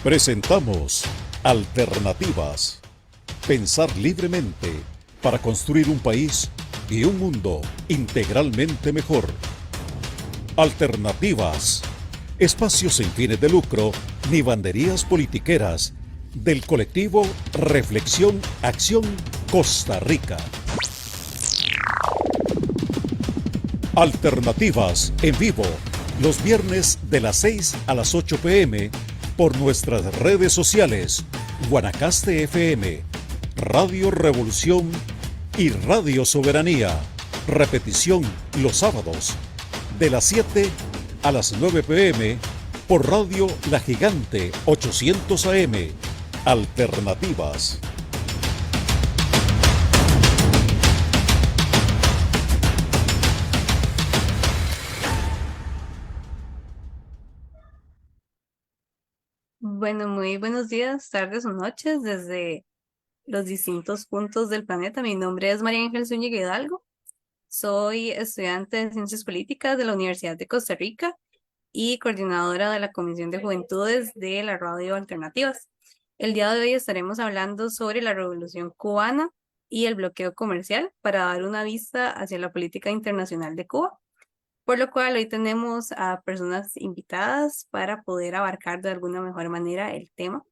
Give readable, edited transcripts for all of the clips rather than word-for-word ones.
Presentamos Alternativas. Pensar libremente para construir un país y un mundo integralmente mejor. Alternativas. Espacios sin fines de lucro ni banderías politiqueras del colectivo Reflexión Acción Costa Rica. Alternativas en vivo los viernes de las 6 a las 8 p.m. por nuestras redes sociales Guanacaste FM, Radio Revolución y Radio Soberanía. Repetición los sábados de las 7 a las 9 p.m. por Radio La Gigante 800 AM. Alternativas. Bueno, muy buenos días, tardes o noches desde los distintos puntos del planeta. Mi nombre es María Ángel Zúñiga Hidalgo. Soy estudiante de Ciencias Políticas de la Universidad de Costa Rica y coordinadora de la Comisión de Juventudes de la Radio Alternativas. El día de hoy estaremos hablando sobre la Revolución Cubana y el bloqueo comercial para dar una vista hacia la política internacional de Cuba. Por lo cual hoy tenemos a personas invitadas para poder abarcar de alguna mejor manera el tema.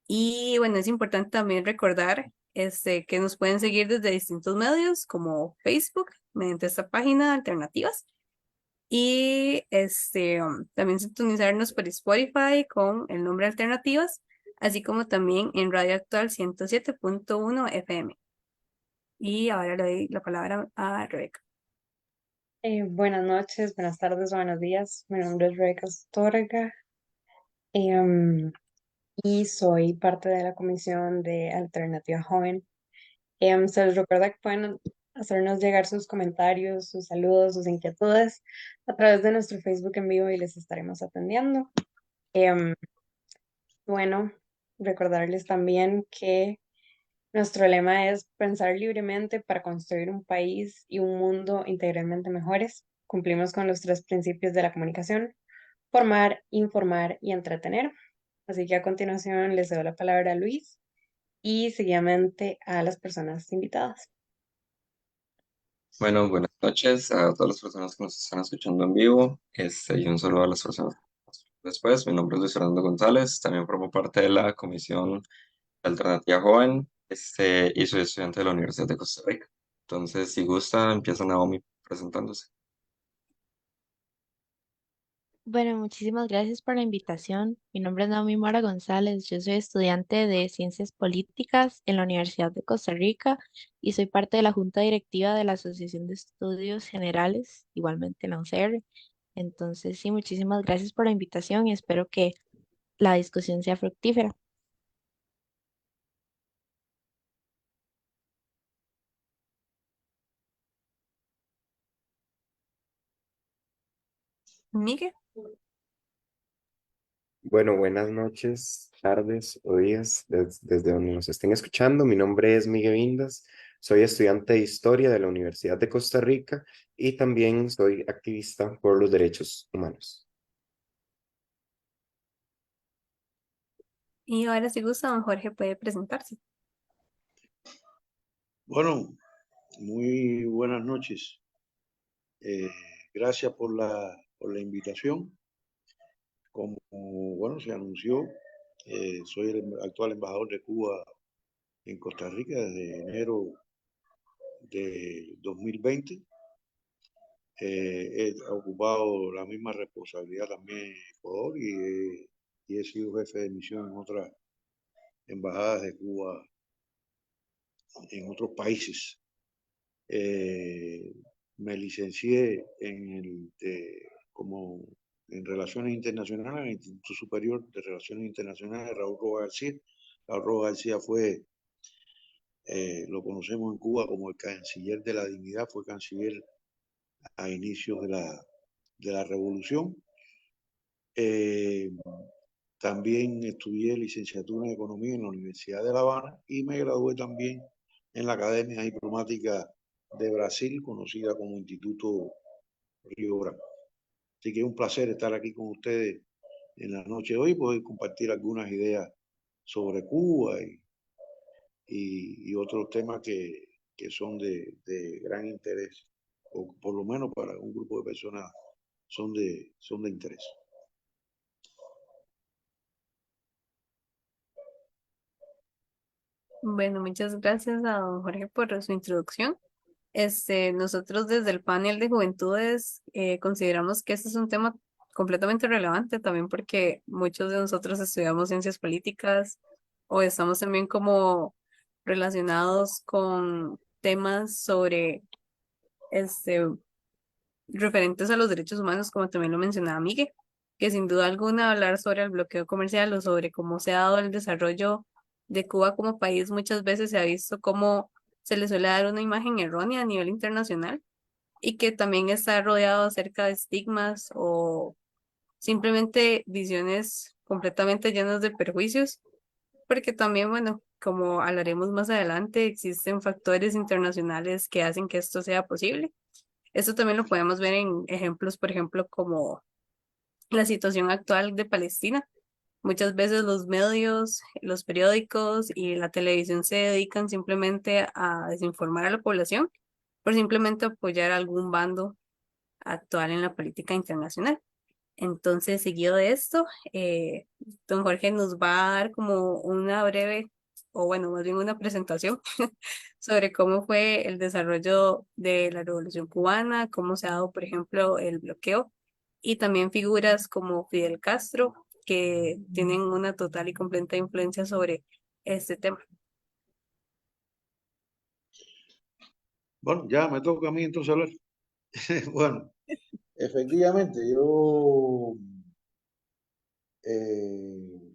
Y bueno, es importante también recordar que nos pueden seguir desde distintos medios como Facebook, mediante esta página de Alternativas. Y también sintonizarnos por Spotify con el nombre Alternativas, así como también en Radio Actual 107.1 FM. Y ahora le doy la palabra a Rebeca. Buenas noches, buenas tardes, buenos días. Mi nombre es Rebeca Astorga y soy parte de la Comisión de Alternativa Joven. Se les recuerda que pueden hacernos llegar sus comentarios, sus saludos, sus inquietudes a través de nuestro Facebook en vivo y les estaremos atendiendo. Bueno, recordarles también que nuestro lema es pensar libremente para construir un país y un mundo integralmente mejores. Cumplimos con los 3 principios de la comunicación: formar, informar y entretener. Así que a continuación les doy la palabra a Luis y seguidamente a las personas invitadas. Bueno, buenas noches a todas las personas que nos están escuchando en vivo. Y un saludo a las personas después. Mi nombre es Luis Fernando González, también formo parte de la Comisión de Alternativa Joven, y soy estudiante de la Universidad de Costa Rica. Entonces, si gusta, empieza Naomi presentándose. Bueno, muchísimas gracias por la invitación. Mi nombre es Naomi Mora González. Yo soy estudiante de Ciencias Políticas en la Universidad de Costa Rica y soy parte de la Junta Directiva de la Asociación de Estudios Generales, igualmente en la UCR. Entonces, sí, muchísimas gracias por la invitación y espero que la discusión sea fructífera. Miguel. Bueno, buenas noches, tardes o días, desde donde nos estén escuchando. Mi nombre es Miguel Vindas, soy estudiante de Historia de la Universidad de Costa Rica y también soy activista por los derechos humanos. Y ahora si gusta, don Jorge puede presentarse. Bueno, muy buenas noches. Gracias por la invitación. Como bueno, se anunció, soy el actual embajador de Cuba en Costa Rica desde enero de 2020. He ocupado la misma responsabilidad también en Ecuador y he sido jefe de misión en otras embajadas de Cuba en otros países. Me licencié como en Relaciones Internacionales en el Instituto Superior de Relaciones Internacionales Raúl Roa García. Raúl Roa García lo conocemos en Cuba como el canciller de la dignidad, fue canciller a inicios de la revolución. También estudié licenciatura en Economía en la Universidad de La Habana y me gradué también en la Academia Diplomática de Brasil, conocida como Instituto Río Branco. Así que es un placer estar aquí con ustedes en la noche de hoy, poder compartir algunas ideas sobre Cuba y otros temas que son de gran interés, o por lo menos para un grupo de personas son de interés. Bueno, muchas gracias a don Jorge por su introducción. Nosotros desde el panel de juventudes consideramos que este es un tema completamente relevante también porque muchos de nosotros estudiamos ciencias políticas o estamos también como relacionados con temas sobre este, referentes a los derechos humanos, como también lo mencionaba Miguel, que sin duda alguna hablar sobre el bloqueo comercial o sobre cómo se ha dado el desarrollo de Cuba como país muchas veces se ha visto como se le suele dar una imagen errónea a nivel internacional y que también está rodeado acerca de estigmas o simplemente visiones completamente llenas de perjuicios, porque también, bueno, como hablaremos más adelante, existen factores internacionales que hacen que esto sea posible. Esto también lo podemos ver en ejemplos, por ejemplo, como la situación actual de Palestina. Muchas veces los medios, los periódicos y la televisión se dedican simplemente a desinformar a la población por simplemente apoyar a algún bando actual en la política internacional. Entonces, seguido de esto, don Jorge nos va a dar como una breve, o bueno, más bien una presentación sobre cómo fue el desarrollo de la Revolución Cubana, cómo se ha dado, por ejemplo, el bloqueo, y también figuras como Fidel Castro, que tienen una total y completa influencia sobre este tema. Bueno, ya me toca a mí entonces hablar. Bueno, efectivamente, yo eh,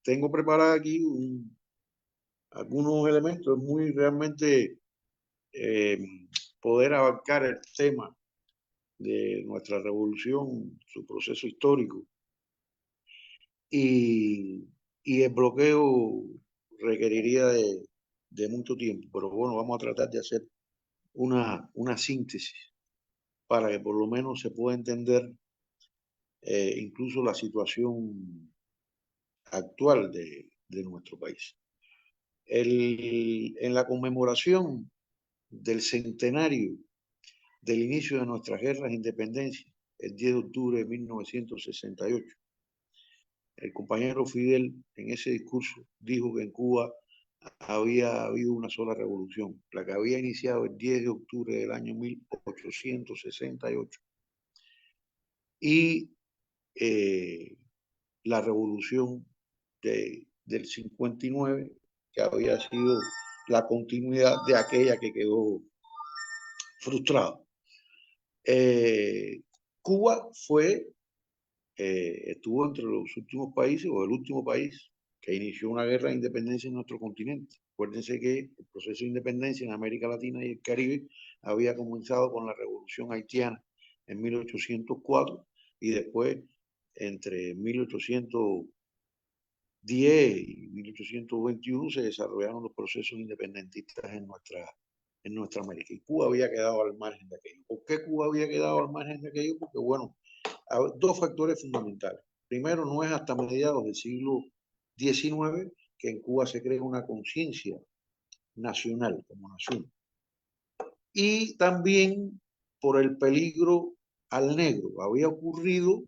tengo preparado aquí algunos elementos. Es muy realmente eh, poder abarcar el tema de nuestra revolución, su proceso histórico y, y el bloqueo requeriría de mucho tiempo. Pero bueno, vamos a tratar de hacer una síntesis para que por lo menos se pueda entender incluso la situación actual de nuestro país. En la conmemoración del centenario del inicio de nuestras guerras de independencia, el 10 de octubre de 1968, el compañero Fidel en ese discurso dijo que en Cuba había habido una sola revolución, la que había iniciado el 10 de octubre del año 1868 y la revolución del 59, que había sido la continuidad de aquella que quedó frustrada. Cuba estuvo entre los últimos países, o el último país, que inició una guerra de independencia en nuestro continente. Acuérdense que el proceso de independencia en América Latina y el Caribe había comenzado con la Revolución Haitiana en 1804 y después, entre 1810 y 1821, se desarrollaron los procesos independentistas en nuestra América. Y Cuba había quedado al margen de aquello. ¿Por qué Cuba había quedado al margen de aquello? Porque, bueno, dos factores fundamentales. Primero, no es hasta mediados del siglo XIX que en Cuba se crea una conciencia nacional como nación. Y también por el peligro al negro. Había ocurrido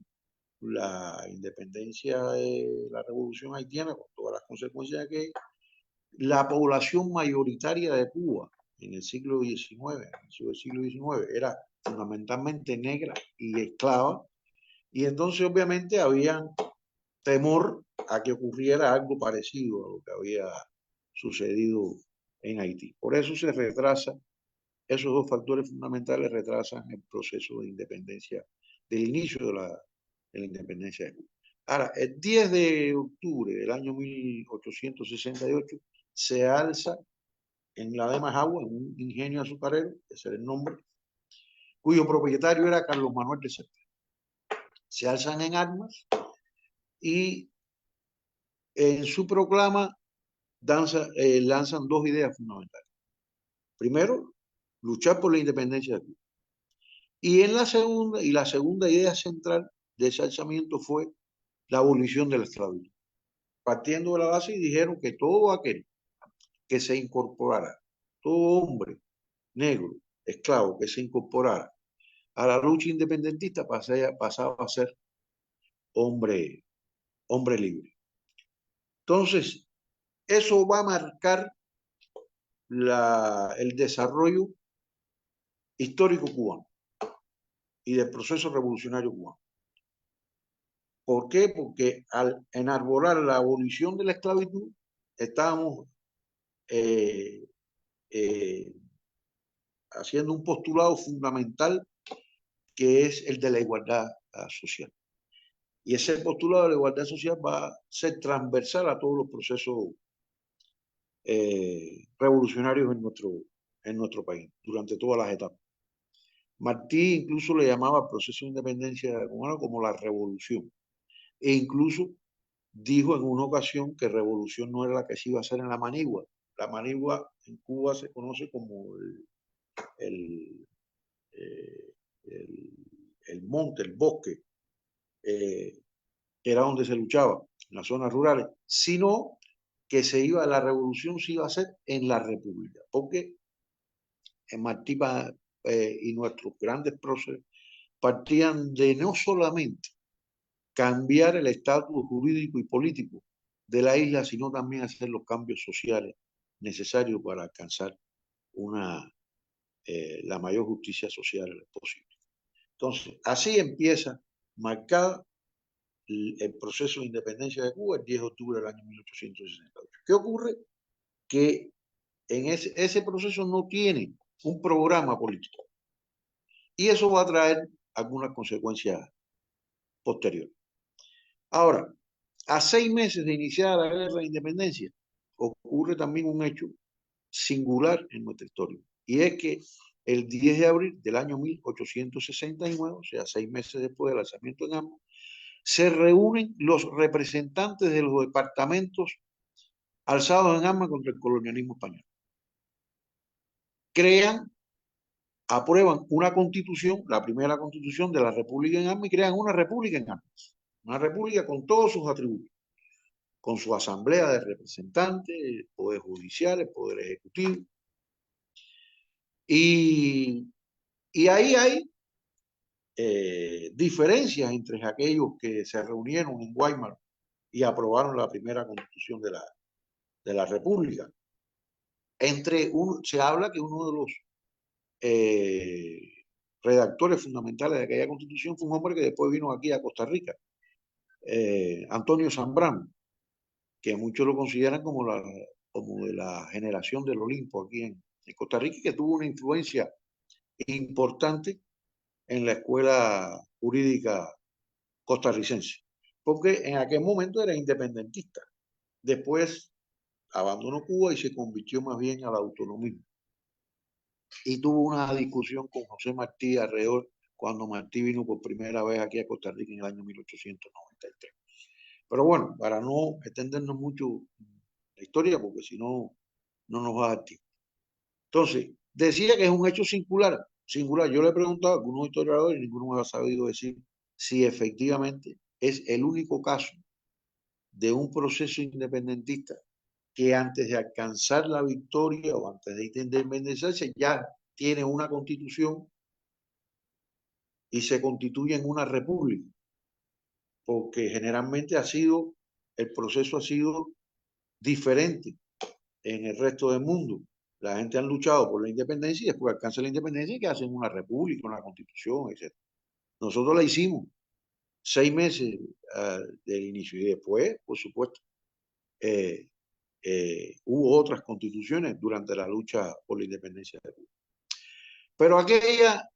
la independencia de la revolución haitiana con todas las consecuencias que la población mayoritaria de Cuba en el siglo XIX, del siglo XIX, era fundamentalmente negra y esclava. Y entonces obviamente había temor a que ocurriera algo parecido a lo que había sucedido en Haití. Por eso se retrasa, esos dos factores fundamentales retrasan el proceso de independencia, del inicio de la independencia de Cuba. Ahora, el 10 de octubre del año 1868 se alza en la de Majagua, en un ingenio azucarero, ese era el nombre, cuyo propietario era Carlos Manuel de Cepeda. Se alzan en armas y en su proclama lanzan dos ideas fundamentales. Primero, luchar por la independencia de Cuba. Y la segunda idea central de ese alzamiento fue la abolición de la esclavitud. Partiendo de la base y dijeron que todo aquel que se incorporara, todo hombre negro, esclavo, que se incorporara a la lucha independentista pasaba a ser hombre, hombre libre. Entonces, eso va a marcar el desarrollo histórico cubano y del proceso revolucionario cubano. ¿Por qué? Porque al enarbolar la abolición de la esclavitud, estábamos haciendo un postulado fundamental que es el de la igualdad social. Y ese postulado de la igualdad social va a ser transversal a todos los procesos revolucionarios en nuestro país, durante todas las etapas. Martí incluso le llamaba al proceso de independencia cubano como la revolución. E incluso dijo en una ocasión que revolución no era la que se iba a hacer en la manigua. La manigua en Cuba se conoce como el, eh, el, el monte, el bosque, que era donde se luchaba, en las zonas rurales, sino que la revolución se iba a hacer en la República, porque en Martí y nuestros grandes próceres partían de no solamente cambiar el estatus jurídico y político de la isla, sino también hacer los cambios sociales necesarios para alcanzar la mayor justicia social posible. Entonces, así empieza marcada el proceso de independencia de Cuba el 10 de octubre del año 1868. ¿Qué ocurre? Que en ese proceso no tiene un programa político y eso va a traer algunas consecuencias posteriores. Ahora, a 6 meses de iniciar la guerra de independencia, ocurre también un hecho singular en nuestra historia, y es que el 10 de abril del año 1869, o sea, 6 meses después del lanzamiento en AMA, se reúnen los representantes de los departamentos alzados en armas contra el colonialismo español. Aprueban una constitución, la primera constitución de la República en armas, y crean una república en armas. Una república con todos sus atributos, con su asamblea de representantes, el poder judicial, el poder ejecutivo. Y ahí hay diferencias entre aquellos que se reunieron en Weimar y aprobaron la primera constitución de la República. Se habla que uno de los redactores fundamentales de aquella constitución fue un hombre que después vino aquí a Costa Rica, Antonio Zambrano, que muchos lo consideran como de la generación del Olimpo aquí en Costa Rica, y que tuvo una influencia importante en la escuela jurídica costarricense, porque en aquel momento era independentista. Después abandonó Cuba y se convirtió más bien al autonomismo. Y tuvo una discusión con José Martí alrededor cuando Martí vino por primera vez aquí a Costa Rica en el año 1893. Pero bueno, para no extendernos mucho la historia, porque si no, no nos va a dar tiempo. Entonces, decía que es un hecho singular. Yo le he preguntado a algunos historiadores y ninguno me ha sabido decir si efectivamente es el único caso de un proceso independentista que antes de alcanzar la victoria o antes de independizarse ya tiene una constitución y se constituye en una república, porque generalmente el proceso ha sido diferente en el resto del mundo. La gente ha luchado por la independencia y después alcanza la independencia y que hacen una república, una constitución, etc. Nosotros la hicimos 6 meses del inicio y después, por supuesto, hubo otras constituciones durante la lucha por la independencia de Cuba. Pero aquella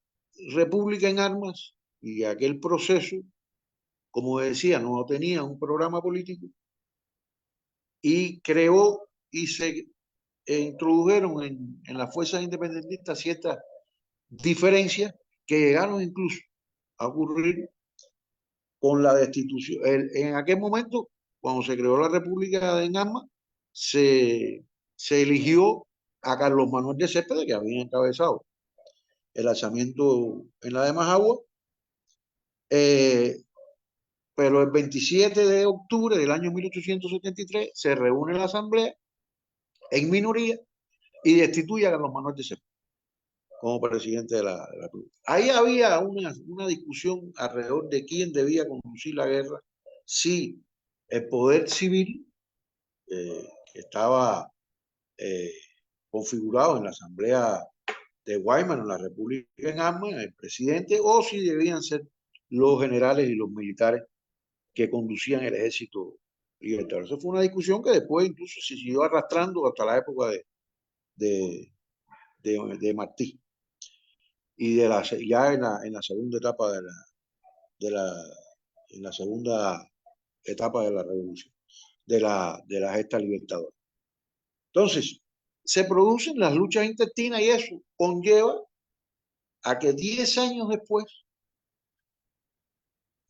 república en armas y aquel proceso, como decía, no tenía un programa político y creó y se introdujeron en las fuerzas independentistas ciertas diferencias que llegaron incluso a ocurrir con la destitución. En aquel momento, cuando se creó la República de Armas, se eligió a Carlos Manuel de Céspedes, que había encabezado el alzamiento en la de Majagua, pero el 27 de octubre del año 1873 se reúne la Asamblea en minoría y destituye a Carlos Manuel de Cepeda como presidente de la República. Ahí había una discusión alrededor de quién debía conducir la guerra, si el poder civil, que estaba configurado en la Asamblea de Guaymas, en la República en Armas, el presidente, o si debían ser los generales y los militares que conducían el ejército libertador. Eso fue una discusión que después incluso se siguió arrastrando hasta la época de Martí y ya en la segunda etapa de la, en la segunda etapa de la revolución, de la gesta libertadora. Entonces, se producen las luchas intestinas y eso conlleva a que 10 años después,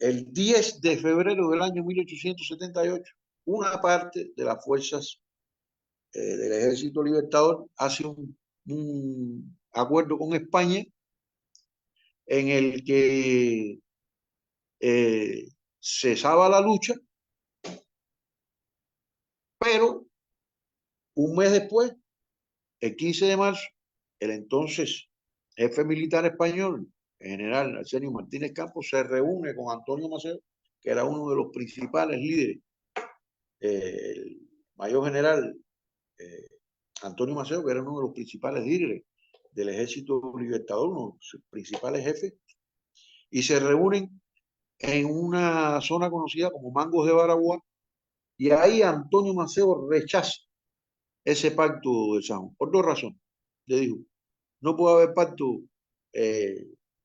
el 10 de febrero del año 1878, una parte de las fuerzas del Ejército Libertador hace un acuerdo con España en el que cesaba la lucha, pero un mes después, el 15 de marzo, el entonces jefe militar español, el general Arsenio Martínez Campos, se reúne con Antonio Maceo, que era uno de los principales líderes, el mayor general Antonio Maceo, que era uno de los principales líderes del Ejército Libertador, uno de sus principales jefes, y se reúnen en una zona conocida como Mangos de Baraguá, y ahí Antonio Maceo rechaza ese pacto de San Juan, por dos razones. Le dijo, no puede haber pacto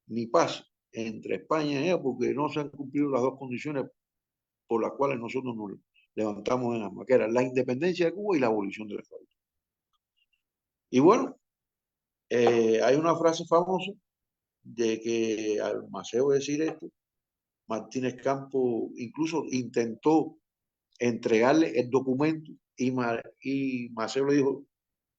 ni paz entre España y ella porque no se han cumplido las dos condiciones por las cuales nosotros nos levantamos en armas, que era la independencia de Cuba y la abolición de la esclavitud. Y bueno, hay una frase famosa de que al Maceo decir esto, Martínez Campos incluso intentó entregarle el documento y Maceo le dijo,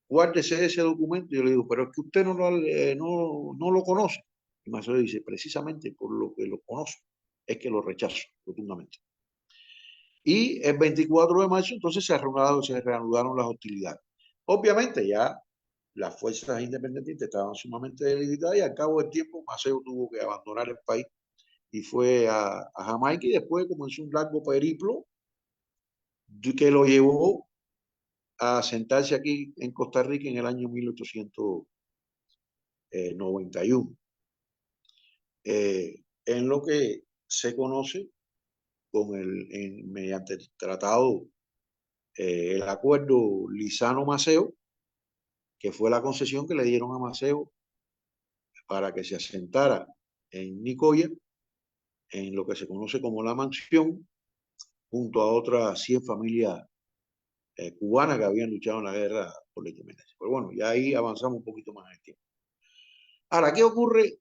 guárdese ese documento. Y yo le digo, pero es que usted no lo conoce. Y Maceo le dice, precisamente por lo que lo conoce, es que lo rechazo rotundamente. Y el 24 de marzo entonces se reanudaron las hostilidades. Obviamente ya las fuerzas independentistas estaban sumamente debilitadas y al cabo del tiempo Maceo tuvo que abandonar el país y fue a Jamaica y después comenzó un largo periplo que lo llevó a sentarse aquí en Costa Rica en el año 1891, en lo que se conoce mediante el tratado, el acuerdo Lizano-Maceo, que fue la concesión que le dieron a Maceo para que se asentara en Nicoya, en lo que se conoce como la mansión, junto a otras 100 familias cubanas que habían luchado en la guerra por la independencia. Pero bueno, ya ahí avanzamos un poquito más en el tiempo. Ahora, ¿qué ocurre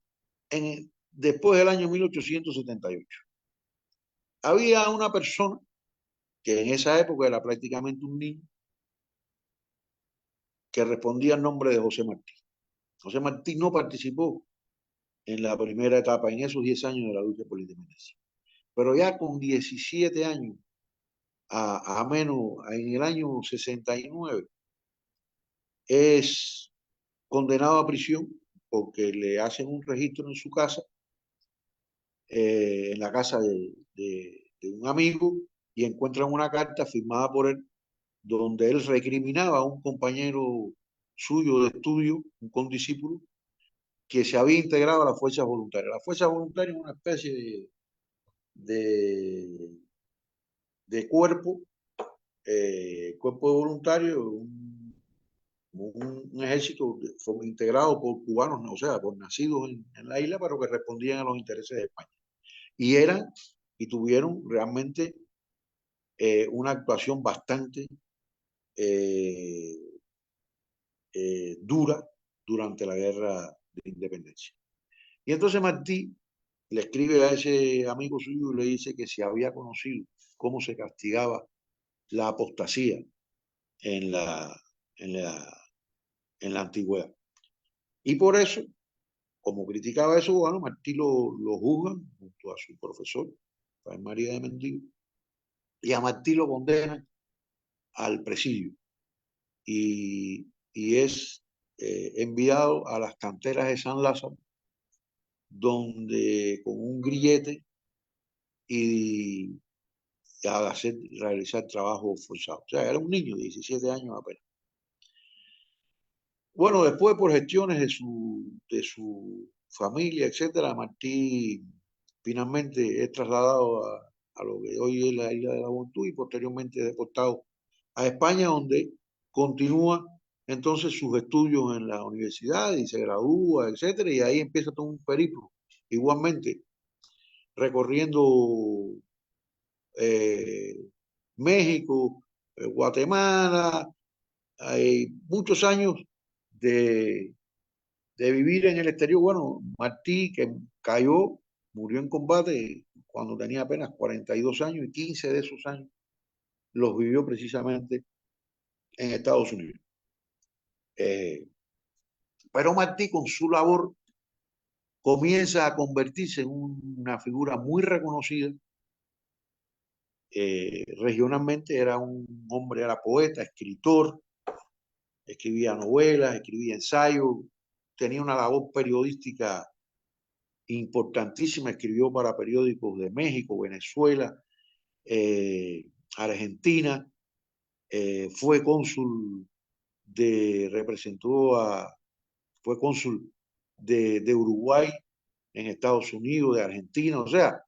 después del año 1878? Había una persona que en esa época era prácticamente un niño, que respondía al nombre de José Martí. José Martí no participó en la primera etapa, en esos 10 años de la lucha por la independencia. Pero ya con 17 años, a menos en el año 69, es condenado a prisión porque le hacen un registro en su casa, en la casa de un amigo, y encuentran una carta firmada por él donde él recriminaba a un compañero suyo de estudio, un condiscípulo, que se había integrado a las fuerzas voluntarias. La fuerza voluntaria es una especie de cuerpo de voluntario, un ejército integrado por cubanos, o sea, por nacidos en la isla, pero que respondían a los intereses de España. Y tuvieron realmente una actuación bastante dura durante la guerra de independencia. Y entonces Martí le escribe a ese amigo suyo y le dice que si había conocido cómo se castigaba la apostasía en la, en la, en la antigüedad. Y por eso como criticaba eso, bueno, Martí lo juzgan junto a su profesor, Rafael María de Mendigo, y a Martí lo condenan al presidio y es enviado a las canteras de San Lázaro, donde con un grillete y a realizar trabajo forzado. O sea, era un niño de 17 años apenas. Bueno, después por gestiones de su familia, etcétera, Martí finalmente es trasladado a lo que hoy es la isla de la Juventud y posteriormente deportado a España, donde continúa entonces sus estudios en la universidad y se gradúa, etcétera, y ahí empieza todo un periplo, igualmente recorriendo eh, México, Guatemala, hay muchos años de, de vivir en el exterior. Bueno, Martí, que cayó, murió en combate cuando tenía apenas 42 años y 15 de esos años los vivió precisamente en Estados Unidos. Pero Martí, con su labor, comienza a convertirse en una figura muy reconocida. Regionalmente era un hombre, era poeta, escritor, escribía novelas, escribía ensayos, tenía una labor periodística importantísima, escribió para periódicos de México, Venezuela, Argentina, fue cónsul representó fue cónsul de Uruguay en Estados Unidos, de Argentina, o sea,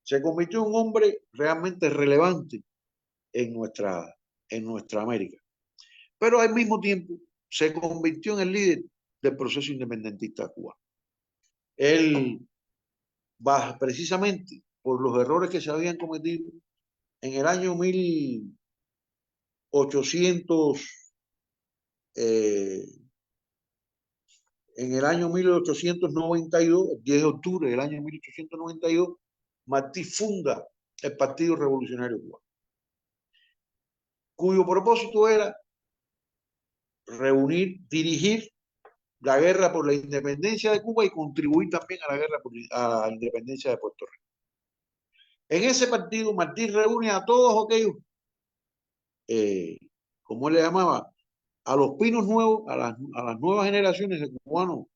se convirtió en un hombre realmente relevante en nuestra América. Pero al mismo tiempo se convirtió en el líder del proceso independentista cubano. Él, precisamente por los errores que se habían cometido en el año 1800, en el año 1892, el 10 de octubre del año 1892, Martí funda el Partido Revolucionario Cubano, cuyo propósito era dirigir la guerra por la independencia de Cuba y contribuir también a la guerra a la independencia de Puerto Rico. En ese partido, Martí reúne a todos aquellos, como él le llamaba, a los pinos nuevos, a las nuevas generaciones de cubanos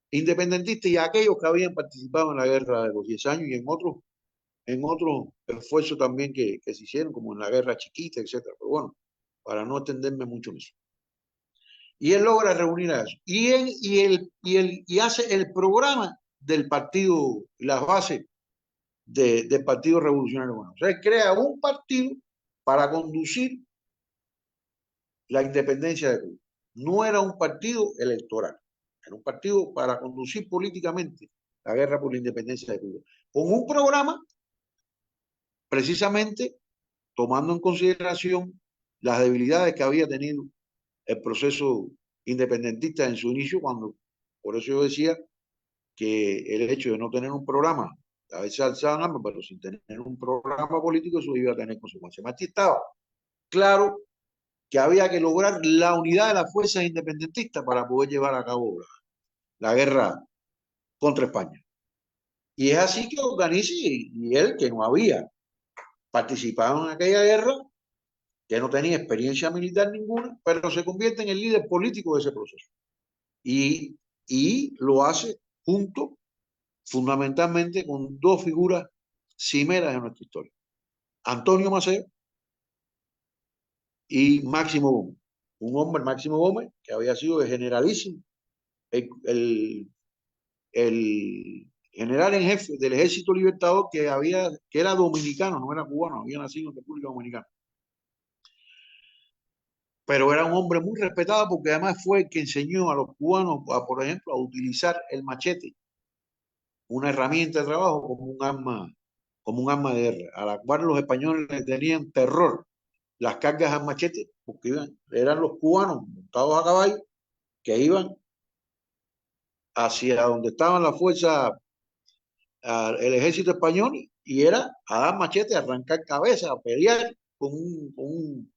independentistas y a aquellos que habían participado en la guerra de los 10 años y en otros esfuerzos también que se hicieron, como en la guerra chiquita, etcétera. Pero bueno, para no extenderme mucho en eso. Y él logra reunir a eso. Y hace el programa del partido, las bases del Partido Revolucionario Cubano. O sea, él crea un partido para conducir la independencia de Cuba. No era un partido electoral, era un partido para conducir políticamente la guerra por la independencia de Cuba. Con un programa precisamente tomando en consideración las debilidades que había tenido el proceso independentista en su inicio, por eso yo decía que el hecho de no tener un programa, a veces alzaban armas, pero sin tener un programa político, eso iba a tener consecuencias. Martí estaba claro que había que lograr la unidad de las fuerzas independentistas para poder llevar a cabo la guerra contra España. Y es así que organiza, y él, que no había participado en aquella guerra, que no tenía experiencia militar ninguna, pero se convierte en el líder político de ese proceso. Y lo hace junto, fundamentalmente, con dos figuras cimeras de nuestra historia. Antonio Maceo y Máximo Gómez. Un hombre, Máximo Gómez, que había sido de generalísimo, el general en jefe del Ejército Libertador que era dominicano, no era cubano, había nacido en República Dominicana. Pero era un hombre muy respetado porque además fue el que enseñó a los cubanos, por ejemplo, a utilizar el machete, una herramienta de trabajo como un arma de guerra, a la cual los españoles le tenían terror las cargas al machete, porque eran los cubanos montados a caballo que iban hacia donde estaban las fuerzas, el ejército español, y era a dar machete, a arrancar cabeza, a pelear con un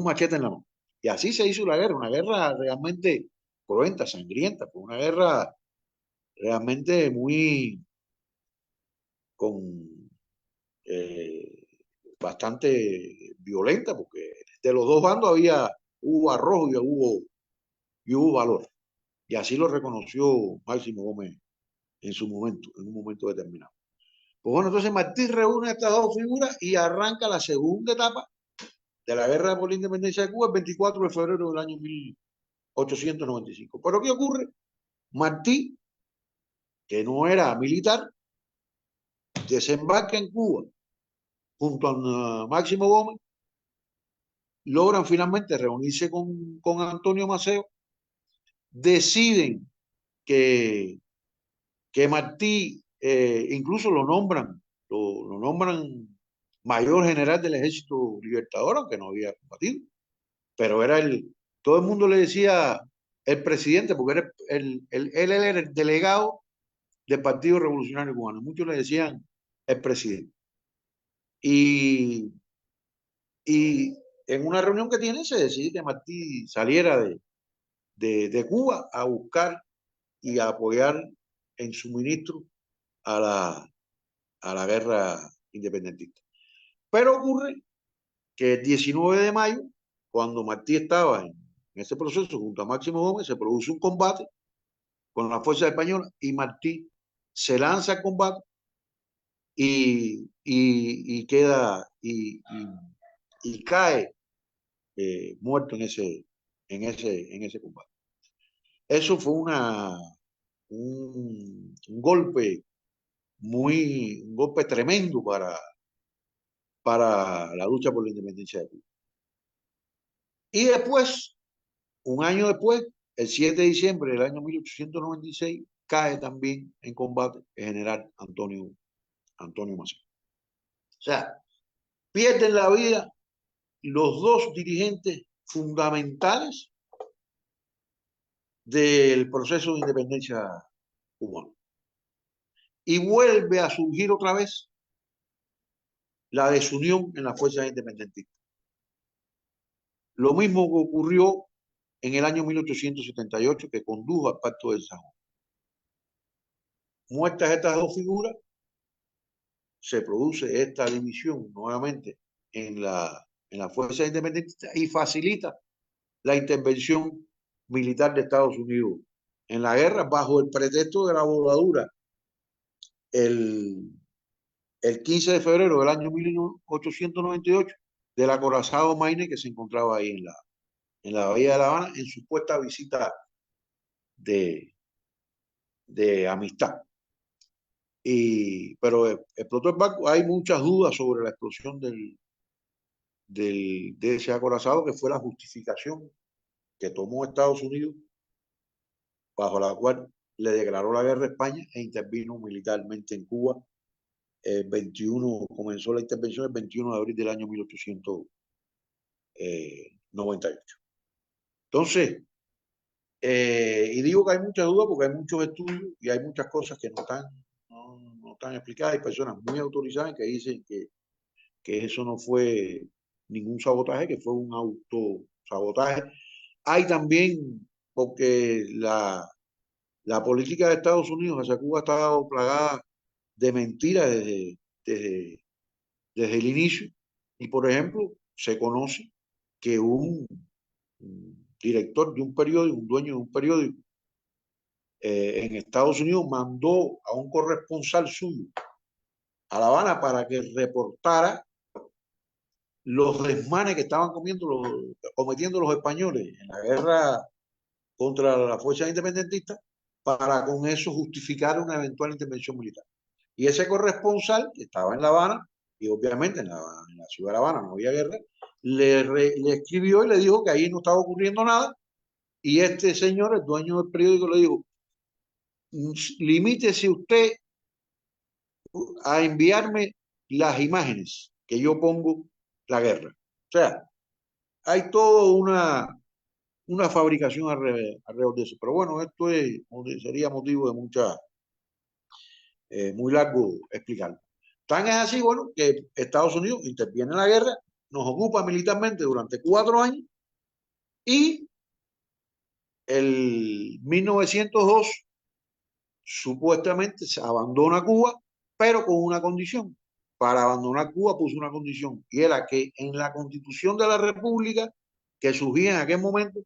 machete en la mano. Y así se hizo la guerra, una guerra realmente cruenta, sangrienta, fue una guerra realmente muy con bastante violenta, porque de los dos bandos hubo arrojo y hubo valor. Y así lo reconoció Máximo Gómez en su momento, en un momento determinado. Pues bueno, entonces Martí reúne a estas dos figuras y arranca la segunda etapa de la guerra por la independencia de Cuba el 24 de febrero del año 1895. Pero ¿qué ocurre? Martí, que no era militar, desembarca en Cuba junto a Máximo Gómez, logran finalmente reunirse con Antonio Maceo, deciden que, que Martí, incluso lo nombran mayor general del Ejército Libertador, aunque no había combatido, pero todo el mundo le decía el presidente, porque él era el delegado del Partido Revolucionario Cubano, muchos le decían el presidente. Y en una reunión que tiene se decide que Martí saliera de Cuba a buscar y a apoyar en suministro a la guerra independentista. Pero ocurre que el 19 de mayo, cuando Martí estaba en ese proceso junto a Máximo Gómez, se produce un combate con las fuerzas españolas y Martí se lanza al combate y queda y cae muerto en ese combate. Eso fue un golpe un golpe tremendo para la lucha por la independencia de Cuba. Y después, un año después, el 7 de diciembre del año 1896, cae también en combate el general Antonio Maceo. O sea, pierden la vida los dos dirigentes fundamentales del proceso de independencia cubano. Y vuelve a surgir otra vez la desunión en las fuerzas independentistas. Lo mismo que ocurrió en el año 1878, que condujo al Pacto del San Juan. Muertas estas dos figuras, se produce esta división nuevamente en la fuerza independiente y facilita la intervención militar de Estados Unidos en la guerra bajo el pretexto de la voladura el 15 de febrero del año 1898 del acorazado Maine que se encontraba ahí en la bahía de La Habana en su supuesta visita de amistad. Pero explotó el barco. Hay muchas dudas sobre la explosión de ese acorazado, que fue la justificación que tomó Estados Unidos, bajo la cual le declaró la guerra a España e intervino militarmente en Cuba. Comenzó la intervención el 21 de abril del año 1898. Entonces, y digo que hay muchas dudas porque hay muchos estudios y hay muchas cosas que no están explicadas. Hay personas muy autorizadas que dicen que eso no fue ningún sabotaje, que fue un autosabotaje. Hay también, porque la política de Estados Unidos hacia Cuba ha estado plagada de mentiras desde el inicio. Y, por ejemplo, se conoce que un director de un periódico, un dueño de un periódico en Estados Unidos, mandó a un corresponsal suyo a La Habana para que reportara los desmanes que estaban cometiendo los españoles en la guerra contra las fuerzas independentistas, para con eso justificar una eventual intervención militar. Y ese corresponsal, que estaba en La Habana, y obviamente en la ciudad de La Habana no había guerra, le escribió y le dijo que ahí no estaba ocurriendo nada, y este señor, el dueño del periódico, le dijo: limítese usted a enviarme las imágenes que yo pongo la guerra. O sea, hay toda una fabricación alrededor de eso. Pero bueno, esto sería motivo de muy largo explicarlo. Tan es así, bueno, que Estados Unidos interviene en la guerra, nos ocupa militarmente durante 4 años y en 1902 supuestamente se abandona Cuba, pero con una condición. Para abandonar Cuba puso una condición, y era que en la Constitución de la República que surgía en aquel momento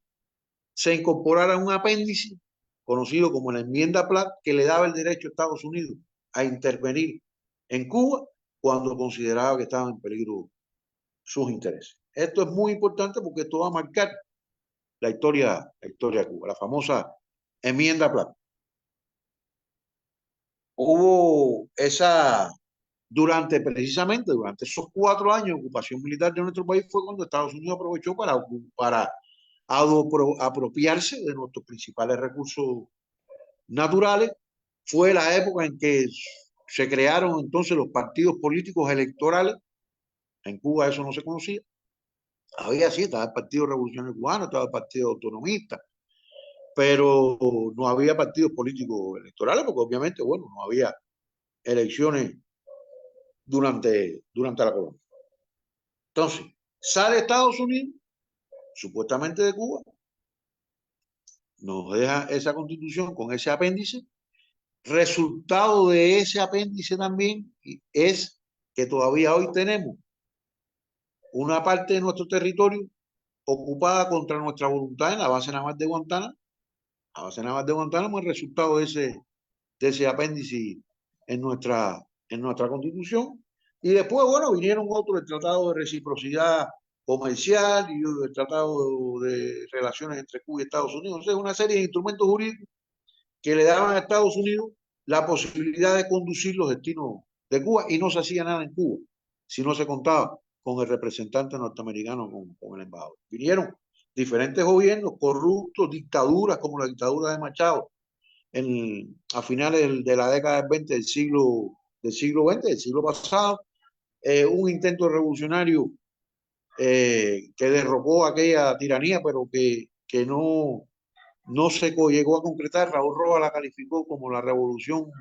se incorporara un apéndice conocido como la enmienda Platt, que le daba el derecho a Estados Unidos a intervenir en Cuba cuando consideraba que estaban en peligro sus intereses. Esto es muy importante porque esto va a marcar la historia de Cuba, la famosa enmienda Platt. Hubo precisamente durante esos 4 años de ocupación militar de nuestro país fue cuando Estados Unidos aprovechó para apropiarse de nuestros principales recursos naturales. Fue la época en que se crearon entonces los partidos políticos electorales. En Cuba eso no se conocía. Había sí, estaba el Partido Revolucionario Cubano, estaba el Partido Autonomista, pero no había partidos políticos electorales porque obviamente, bueno, no había elecciones durante la colonia. Entonces, sale Estados Unidos, supuestamente de Cuba, nos deja esa constitución con ese apéndice. Resultado de ese apéndice también es que todavía hoy tenemos una parte de nuestro territorio ocupada contra nuestra voluntad en la base naval de Guantánamo. La base naval de Guantánamo es el resultado de ese apéndice en nuestra constitución. Y después, bueno, vinieron otros, el Tratado de Reciprocidad Comercial y el Tratado de Relaciones entre Cuba y Estados Unidos. O sea, una serie de instrumentos jurídicos que le daban a Estados Unidos la posibilidad de conducir los destinos de Cuba, y no se hacía nada en Cuba si no se contaba con el representante norteamericano, con el embajador. Vinieron diferentes gobiernos corruptos, dictaduras como la dictadura de Machado a finales de la década del 20 del siglo XX, del siglo pasado, un intento revolucionario que derrocó aquella tiranía, pero que no se llegó a concretar. Raúl Rojas la calificó como la revolución,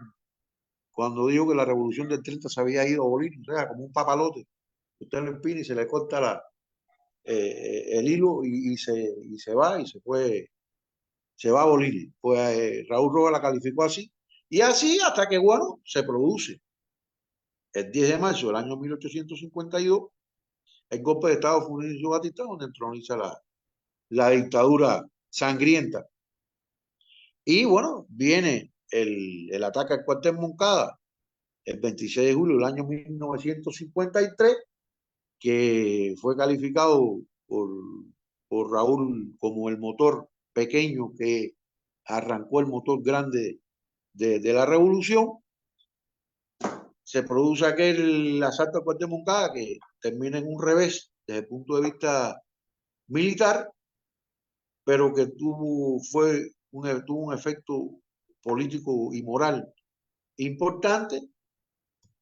cuando dijo que la revolución del 30 se había ido a Bolivia, o sea, como un papalote. Usted lo empina y se le corta el hilo y se va y se va a Bolivia. Pues Raúl Rojas la calificó así. Y así hasta que, bueno, se produce el 10 de marzo del año 1852 el golpe de Estado Fulgencio Batista, donde entroniza la dictadura sangrienta. Y bueno, viene el ataque al cuartel Moncada el 26 de julio del año 1953, que fue calificado por Raúl como el motor pequeño que arrancó el motor grande de la revolución. Se produce aquel asalto al cuartel Moncada que termina en un revés desde el punto de vista militar, pero que tuvo un efecto político y moral importante.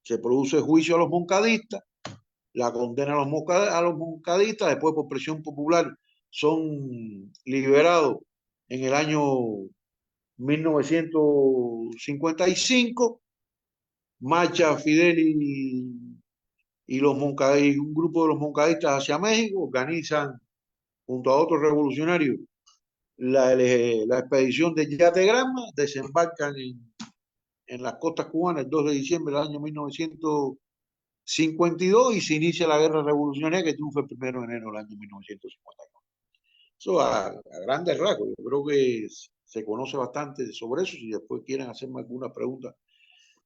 Se produce juicio a los moncadistas, la condena a los moncadistas, después por presión popular son liberados en el año 1955, marcha Fidel y un grupo de los moncadistas hacia México, organizan junto a otros revolucionarios la expedición de Yate Granma, desembarcan en las costas cubanas el 2 de diciembre del año 1952 y se inicia la guerra revolucionaria que triunfa el 1 de enero del año 1954. Eso a grandes rasgos. Yo creo que se conoce bastante sobre eso. Si después quieren hacerme alguna pregunta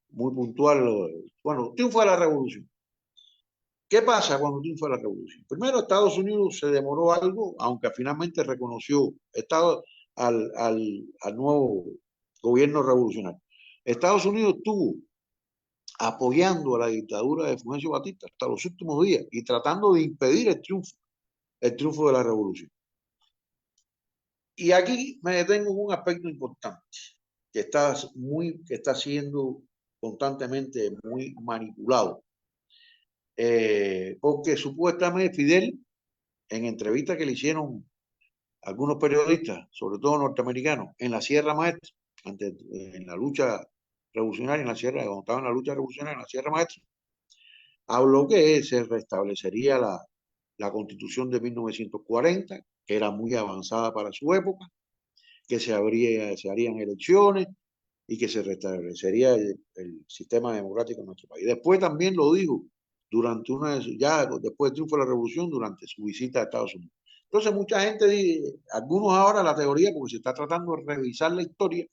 muy puntual. Bueno, triunfa la revolución. ¿Qué pasa cuando triunfa la revolución? Primero, Estados Unidos se demoró algo, aunque finalmente reconoció al nuevo gobierno revolucionario. Estados Unidos estuvo apoyando a la dictadura de Fulgencio Batista hasta los últimos días y tratando de impedir el triunfo de la revolución. Y aquí me detengo en un aspecto importante que está siendo constantemente muy manipulado. Porque supuestamente Fidel, en entrevistas que le hicieron algunos periodistas, sobre todo norteamericanos, en la Sierra Maestra, en la lucha revolucionaria, cuando estaba en la lucha revolucionaria en la Sierra Maestra, habló que se restablecería la Constitución de 1940, que era muy avanzada para su época, que se harían elecciones, y que se restablecería el sistema democrático en nuestro país. Después también lo dijo durante ya después del triunfo de la revolución, durante su visita a Estados Unidos. Entonces mucha gente dice, algunos ahora la teoría, porque se está tratando de revisar la historia,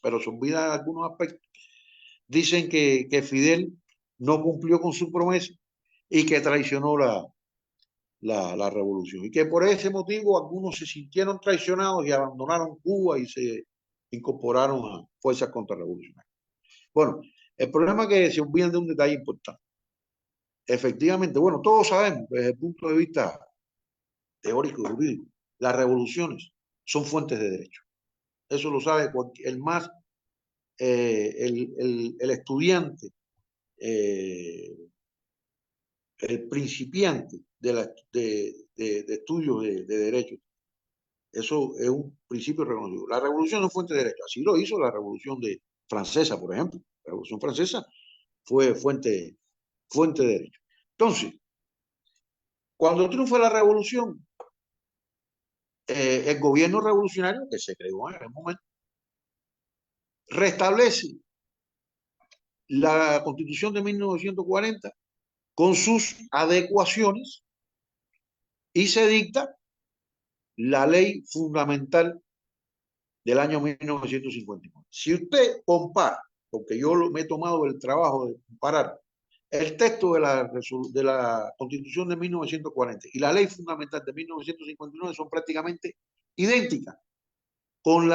pero se olvidan algunos aspectos, dicen que Fidel no cumplió con su promesa y que traicionó la revolución. Y que por ese motivo algunos se sintieron traicionados y abandonaron Cuba y se incorporaron a fuerzas contrarrevolucionarias. Bueno, el problema es que se olvidan de un detalle importante. Efectivamente, bueno, todos sabemos desde el punto de vista teórico y jurídico, las revoluciones son fuentes de derecho. Eso lo sabe el más, el estudiante, el principiante de estudios de derecho. Eso es un principio reconocido. La revolución no es fuente de derecho. Así lo hizo la revolución francesa, por ejemplo. La revolución francesa fue fuente de derecho. Entonces, cuando triunfa la revolución, el gobierno revolucionario que se creó en aquel momento restablece la Constitución de 1940 con sus adecuaciones y se dicta la ley fundamental del año 1959. Si usted compara, porque yo me he tomado el trabajo de comparar el texto de la Constitución de 1940 y la ley fundamental de 1959, son prácticamente idénticas, con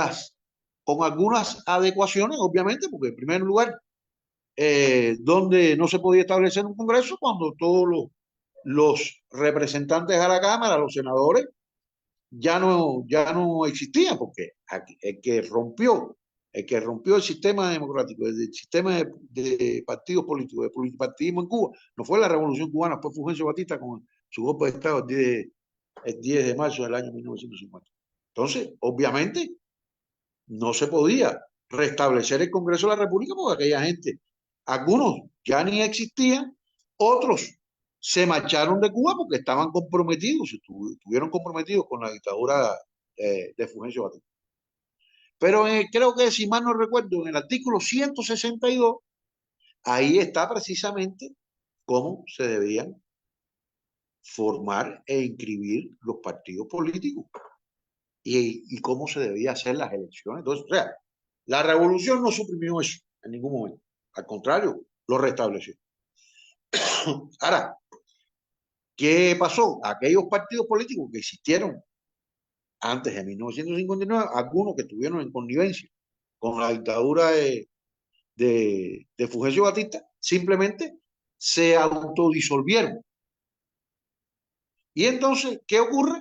algunas adecuaciones, obviamente, porque en primer lugar, donde no se podía establecer un Congreso cuando todos los representantes a la Cámara, los senadores, ya no existían, porque el que rompió el sistema democrático, el sistema de partidos políticos, de pluripartidismo en Cuba, no fue la Revolución Cubana, fue Fulgencio Batista con su golpe de Estado el 10 de marzo del año 1950. Entonces, obviamente, no se podía restablecer el Congreso de la República porque aquella gente, algunos ya ni existían, otros se marcharon de Cuba porque estaban comprometidos, estuvieron comprometidos con la dictadura de Fulgencio Batista. Pero creo que, si mal no recuerdo, en el artículo 162, ahí está precisamente cómo se debían formar e inscribir los partidos políticos y cómo se debían hacer las elecciones. Entonces, o sea, la revolución no suprimió eso en ningún momento. Al contrario, lo restableció. Ahora, ¿qué pasó? Aquellos partidos políticos que existieron antes de 1959, algunos que estuvieron en connivencia con la dictadura de Fulgencio Batista, simplemente se autodisolvieron. Y entonces, ¿qué ocurre?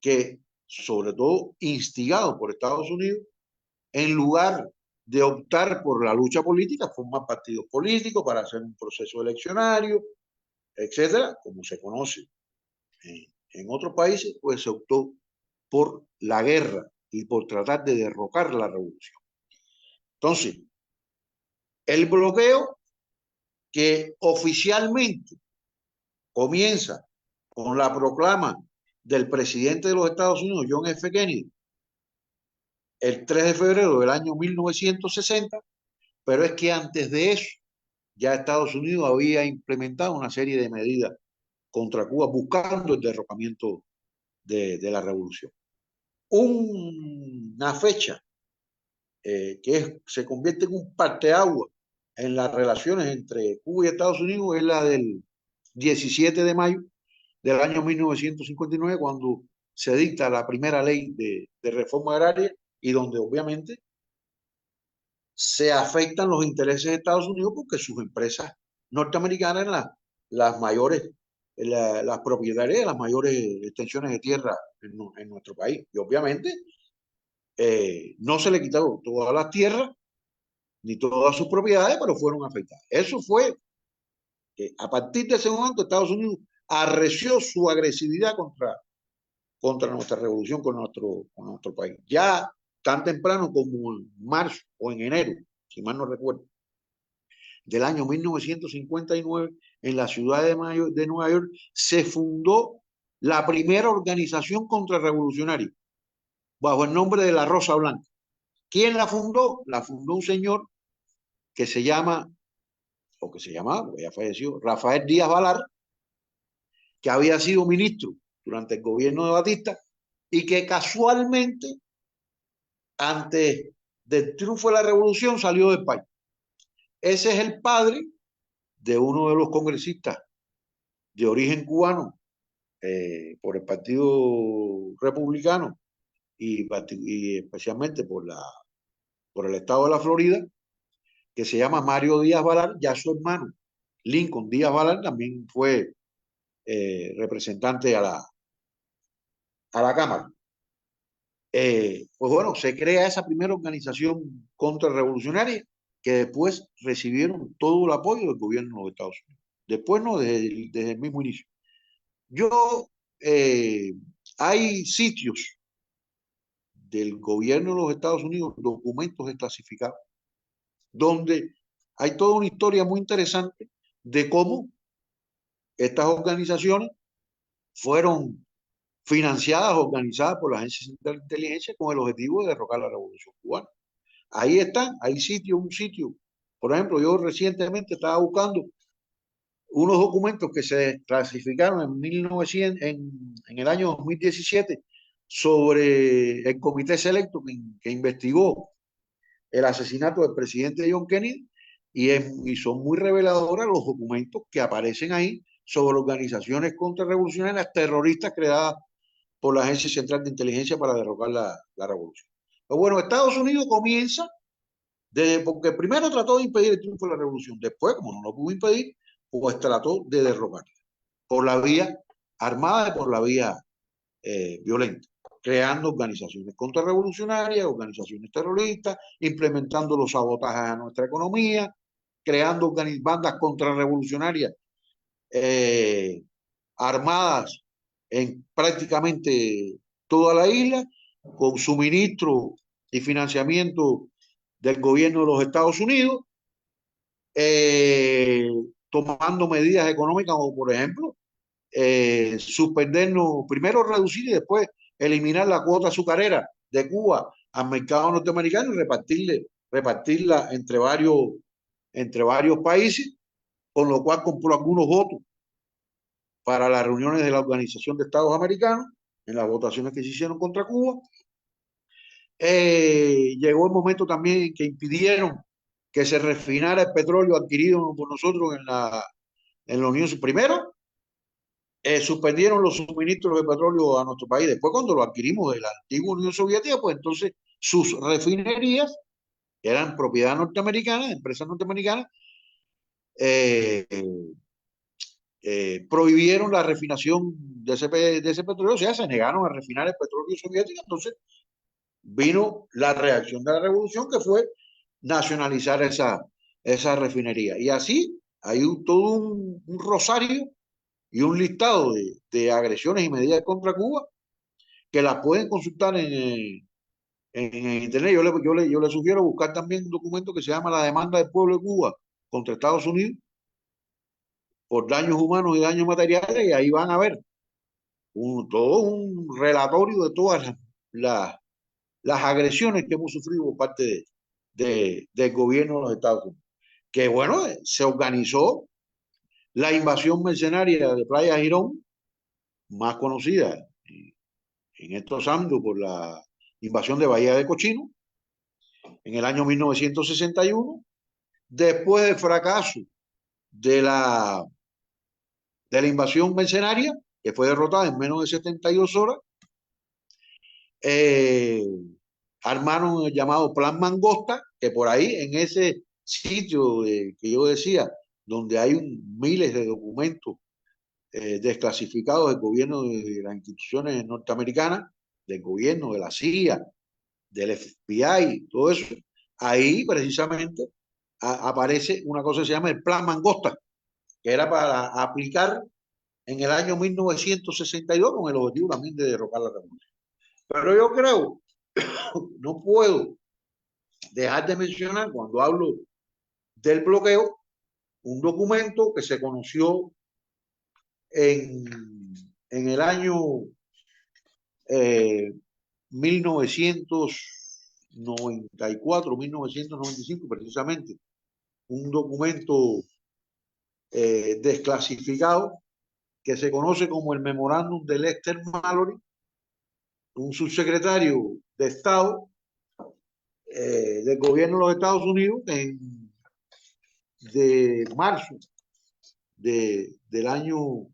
Que, sobre todo instigados por Estados Unidos, en lugar de optar por la lucha política, forman partidos políticos para hacer un proceso eleccionario, etcétera, como se conoce en otros países, pues se optó por la guerra y por tratar de derrocar la revolución. Entonces, el bloqueo, que oficialmente comienza con la proclama del presidente de los Estados Unidos, John F. Kennedy, el 3 de febrero del año 1960, pero es que antes de eso ya Estados Unidos había implementado una serie de medidas contra Cuba buscando el derrocamiento de la revolución. Una fecha se convierte en un parteaguas en las relaciones entre Cuba y Estados Unidos es la del 17 de mayo del año 1959, cuando se dicta la primera ley de reforma agraria y donde obviamente se afectan los intereses de Estados Unidos porque sus empresas norteamericanas eran las mayores, las propietarias de las mayores extensiones de tierra en nuestro país. Y obviamente no se le quitaron todas las tierras ni todas sus propiedades, pero fueron afectadas. Eso fue que a partir de ese momento Estados Unidos arreció su agresividad contra nuestra revolución, con nuestro país. Ya tan temprano como en marzo o en enero, si mal no recuerdo, del año 1959, en la ciudad de Nueva York, se fundó la primera organización contrarrevolucionaria, bajo el nombre de la Rosa Blanca, ¿Quién la fundó? La fundó un señor que se llama, o que se llamaba, porque ya falleció, Rafael Díaz Valar, que había sido ministro durante el gobierno de Batista y que casualmente, antes del triunfo de la revolución, salió del país. Ese es el padre de uno de los congresistas de origen cubano por el Partido Republicano y especialmente por el estado de la Florida, que se llama Mario Díaz Valar, ya su hermano Lincoln Díaz Valar también fue representante a la Cámara. Pues bueno, se crea esa primera organización contrarrevolucionaria que después recibieron todo el apoyo del gobierno de los Estados Unidos. Después no, desde el mismo inicio. Yo, hay sitios del gobierno de los Estados Unidos, documentos desclasificados, donde hay toda una historia muy interesante de cómo estas organizaciones fueron financiadas, organizadas por la Agencia Central de Inteligencia con el objetivo de derrocar la Revolución Cubana. Ahí están, hay sitio, un sitio. Por ejemplo, yo recientemente estaba buscando unos documentos que se clasificaron en 1900, en el año 2017 sobre el comité selecto que investigó el asesinato del presidente John Kennedy y son muy reveladoras los documentos que aparecen ahí sobre organizaciones contrarrevolucionarias terroristas creadas por la Agencia Central de Inteligencia para derrocar la revolución. Pero bueno, Estados Unidos comienza porque primero trató de impedir el triunfo de la revolución, después, como no lo pudo impedir, pues trató de derrocarla por la vía armada y por la vía violenta, creando organizaciones contrarrevolucionarias, organizaciones terroristas, implementando los sabotajes a nuestra economía, creando bandas contrarrevolucionarias armadas en prácticamente toda la isla, con suministro y financiamiento del gobierno de los Estados Unidos, tomando medidas económicas como por ejemplo suspendernos, primero reducir y después eliminar la cuota azucarera de Cuba al mercado norteamericano y repartirla entre varios países, con lo cual compró algunos votos para las reuniones de la Organización de Estados Americanos, en las votaciones que se hicieron contra Cuba. Llegó el momento también en que impidieron que se refinara el petróleo adquirido por nosotros en la Unión. Primero, suspendieron los suministros de petróleo a nuestro país. Después, cuando lo adquirimos de la antigua Unión Soviética, pues entonces sus refinerías eran propiedad norteamericana, empresas norteamericanas, prohibieron la refinación de ese petróleo, o sea, se negaron a refinar el petróleo soviético. Entonces vino la reacción de la revolución, que fue nacionalizar esa refinería. Y así hay todo un rosario y un listado de agresiones y medidas contra Cuba que las pueden consultar en internet. Yo le sugiero buscar también un documento que se llama La demanda del pueblo de Cuba contra Estados Unidos por daños humanos y daños materiales, y ahí van a ver todo un relatorio de todas las agresiones que hemos sufrido por parte del gobierno de los Estados Unidos. Que bueno, se organizó la invasión mercenaria de Playa Girón, más conocida en estos años por la invasión de Bahía de Cochino, en el año 1961, después del fracaso de la invasión mercenaria, que fue derrotada en menos de 72 horas, armaron el llamado Plan Mangosta, que por ahí, en ese sitio que yo decía, donde hay miles de documentos desclasificados del gobierno de las instituciones norteamericanas, del gobierno, de la CIA, del FBI, todo eso, ahí precisamente aparece una cosa que se llama el Plan Mangosta, que era para aplicar en el año 1962 con el objetivo también de derrocar la revolución. Pero yo creo, no puedo dejar de mencionar cuando hablo del bloqueo, un documento que se conoció en, en el año 1900, 1994, 1995 precisamente, un documento desclasificado que se conoce como el memorándum de Lester Mallory, un subsecretario de Estado del gobierno de los Estados Unidos de marzo del año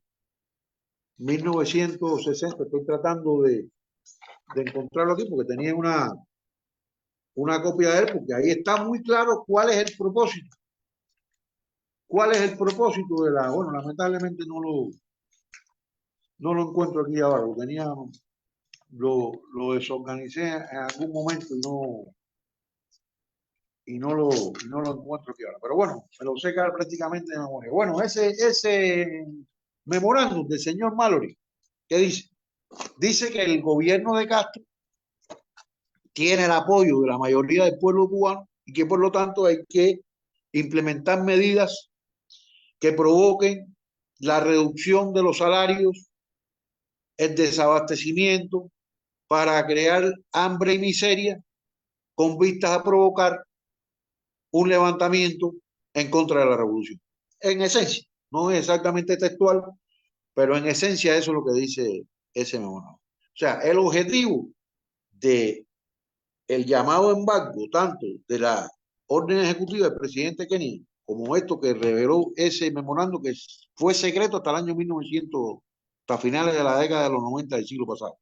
1960. Estoy tratando de encontrarlo aquí porque tenía una copia de él, porque ahí está muy claro cuál es el propósito. ¿Cuál es el propósito de la? Bueno, lamentablemente no lo encuentro aquí ahora, lo tenía, lo desorganicé en algún momento y no lo encuentro aquí ahora. Pero bueno, me lo sé quedar prácticamente de memoria. Bueno, ese memorándum del señor Mallory, ¿qué dice? Dice que el gobierno de Castro tiene el apoyo de la mayoría del pueblo cubano y que por lo tanto hay que implementar medidas que provoquen la reducción de los salarios, el desabastecimiento, para crear hambre y miseria con vistas a provocar un levantamiento en contra de la revolución. En esencia, no es exactamente textual, pero en esencia eso es lo que dice ese memorándum. O sea, el objetivo de el llamado embargo, tanto de la orden ejecutiva del presidente Kennedy, como esto que reveló ese memorando que fue secreto hasta el año 1900, hasta finales de la década de los 90 del siglo pasado.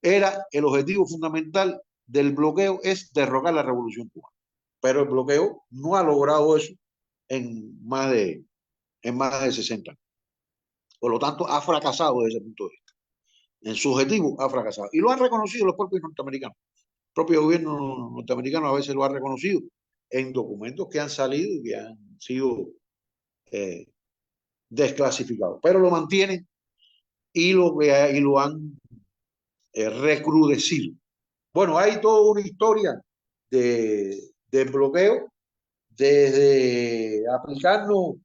Era el objetivo fundamental del bloqueo, es derrocar la revolución cubana. Pero el bloqueo no ha logrado eso en más de 60 años. Por lo tanto, ha fracasado desde ese punto de vista. En su objetivo ha fracasado. Y lo han reconocido los propios norteamericanos. El propio gobierno norteamericano a veces lo ha reconocido en documentos que han salido y que han sido desclasificados. Pero lo mantienen y lo han recrudecido. Bueno, hay toda una historia de bloqueo, desde aplicarnos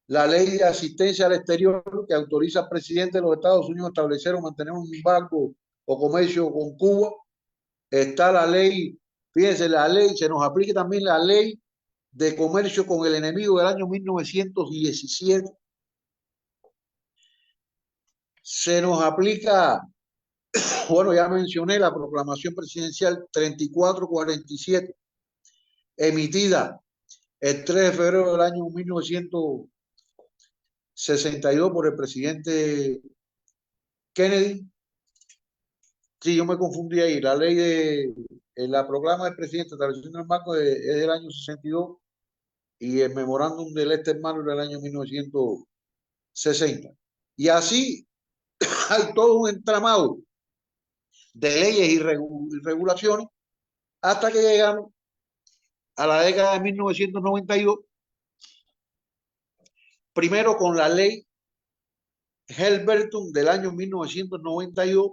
la ley de asistencia al exterior que autoriza al presidente de los Estados Unidos a establecer o mantener un embargo o comercio con Cuba. Está la ley, fíjense, la ley, se nos aplica también la ley de comercio con el enemigo del año 1917. Se nos aplica, bueno, ya mencioné la proclamación presidencial 3447, emitida el 3 de febrero del año 1962 por el presidente Kennedy. Sí, yo me confundí ahí. La ley la proclama del presidente estableciendo el marco es del año 62 y el memorándum del Lester Mallory del año 1960. Y así hay todo un entramado de leyes y regulaciones hasta que llegamos a la década de 1992, primero con la ley Helberton del año 1992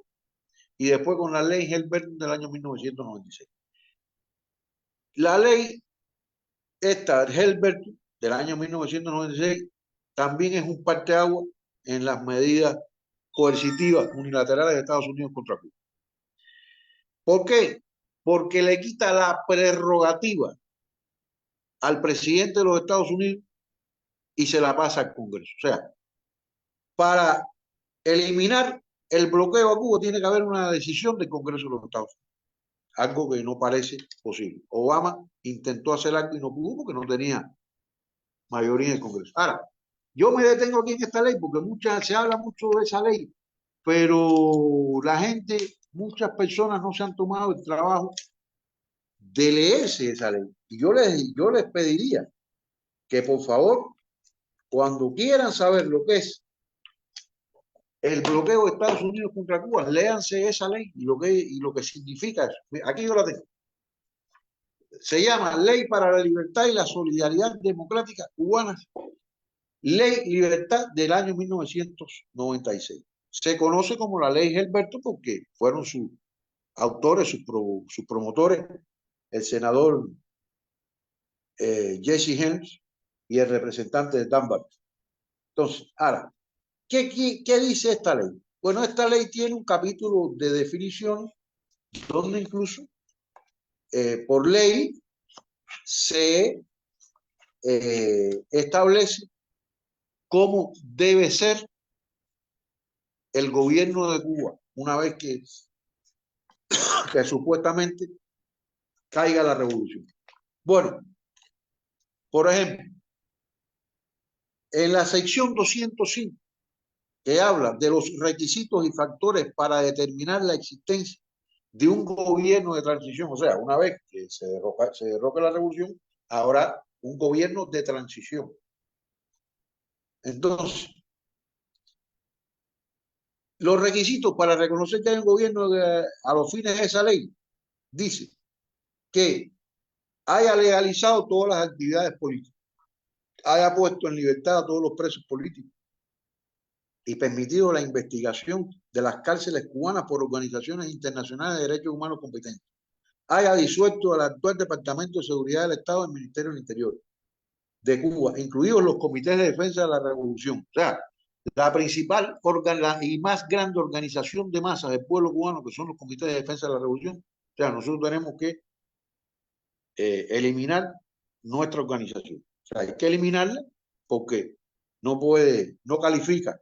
y después con la ley Helberton del año 1996. La ley esta Helberton del año 1996 también es un parteaguas en las medidas coercitivas unilaterales de Estados Unidos contra Cuba. ¿Por qué? Porque le quita la prerrogativa al presidente de los Estados Unidos y se la pasa al Congreso. O sea, para eliminar el bloqueo a Cuba tiene que haber una decisión del Congreso de los Estados Unidos. Algo que no parece posible. Obama intentó hacer algo y no pudo porque no tenía mayoría en el Congreso. Ahora, yo me detengo aquí en esta ley porque se habla mucho de esa ley, pero la gente, muchas personas no se han tomado el trabajo de leerse esa ley. Y yo les pediría que por favor, cuando quieran saber lo que es el bloqueo de Estados Unidos contra Cuba, léanse esa ley y lo que significa eso. Aquí yo la tengo. Se llama Ley para la Libertad y la Solidaridad Democrática Cubanas, Ley Libertad del año 1996. Se conoce como la Ley Helberton porque fueron sus autores, sus promotores, el senador Jesse Helms y el representante de Dunbar. Entonces, ahora, ¿qué dice esta ley? Bueno, esta ley tiene un capítulo de definiciones donde incluso por ley se establece cómo debe ser el gobierno de Cuba una vez que supuestamente caiga la revolución. Bueno, por ejemplo, en la sección 205, que habla de los requisitos y factores para determinar la existencia de un gobierno de transición, o sea, una vez que se derroca la revolución, habrá un gobierno de transición. Entonces, los requisitos para reconocer que hay un gobierno a los fines de esa ley, dice que haya legalizado todas las actividades políticas, haya puesto en libertad a todos los presos políticos y permitido la investigación de las cárceles cubanas por organizaciones internacionales de derechos humanos competentes, haya disuelto el actual Departamento de Seguridad del Estado del Ministerio del Interior de Cuba, incluidos los comités de defensa de la revolución. O sea, la principal y más grande organización de masas del pueblo cubano, que son los comités de defensa de la revolución. O sea, nosotros tenemos que eliminar nuestra organización. O sea, hay que eliminarla porque no califica.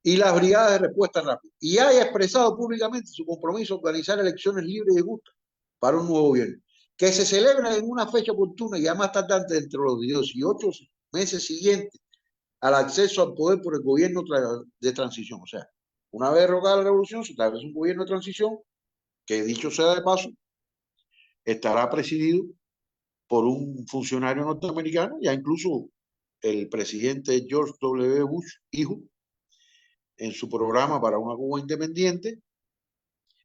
Y las brigadas de respuesta rápida. Y haya expresado públicamente su compromiso de organizar elecciones libres y justas para un nuevo gobierno, que se celebren en una fecha oportuna y a más tardante entre los 18 meses siguientes al acceso al poder por el gobierno de transición. O sea, una vez derrocada la revolución, se establece un gobierno de transición que, dicho sea de paso, estará presidido por un funcionario norteamericano, ya incluso el presidente George W. Bush, hijo, en su programa para una Cuba independiente,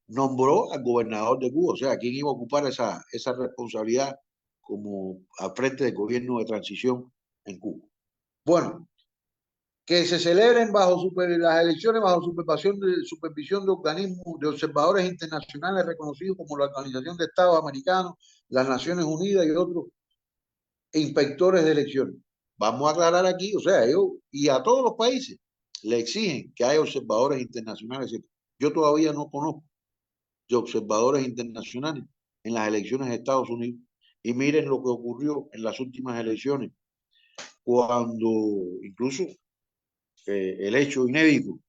nombró al gobernador de Cuba, o sea, ¿quién iba a ocupar esa responsabilidad como al frente del gobierno de transición en Cuba? Bueno, que se celebren las elecciones bajo supervisión de organismos, de observadores internacionales reconocidos como la Organización de Estados Americanos, las Naciones Unidas y otros inspectores de elecciones. Vamos a aclarar aquí, o sea, y a todos los países le exigen que haya observadores internacionales. Yo todavía no conozco de observadores internacionales en las elecciones de Estados Unidos. Y miren lo que ocurrió en las últimas elecciones, cuando incluso el hecho inédito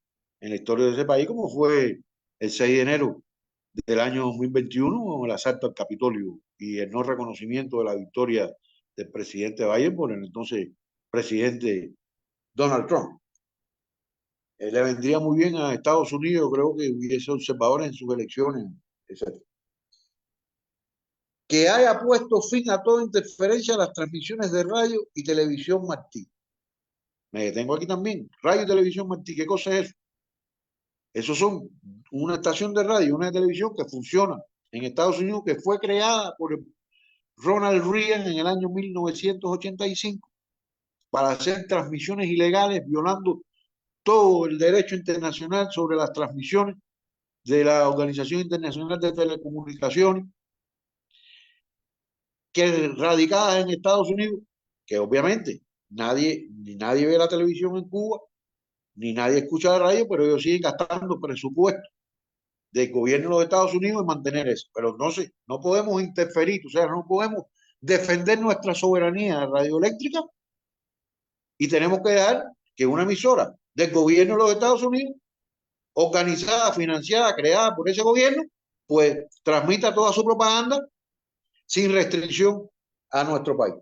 en la historia de ese país, como fue el 6 de enero del año 2021, con el asalto al Capitolio y el no reconocimiento de la victoria del presidente Biden por el entonces presidente Donald Trump. Le vendría muy bien a Estados Unidos, creo que hubiese observadores en sus elecciones, etc. Que haya puesto fin a toda interferencia a las transmisiones de radio y televisión Martí. Me detengo aquí también. Radio y televisión Martí, ¿qué cosa es eso? Eso son una estación de radio y una de televisión que funciona en Estados Unidos, que fue creada por Ronald Reagan en el año 1985 para hacer transmisiones ilegales, violando todo el derecho internacional sobre las transmisiones de la Organización Internacional de Telecomunicaciones, que radicadas en Estados Unidos, que obviamente ni nadie ve la televisión en Cuba, ni nadie escucha la radio, pero ellos siguen gastando presupuesto del gobierno de los Estados Unidos en mantener eso. Pero no podemos interferir, o sea, no podemos defender nuestra soberanía radioeléctrica y tenemos que dejar que una emisora del gobierno de los Estados Unidos, organizada, financiada, creada por ese gobierno, pues transmita toda su propaganda sin restricción a nuestro país.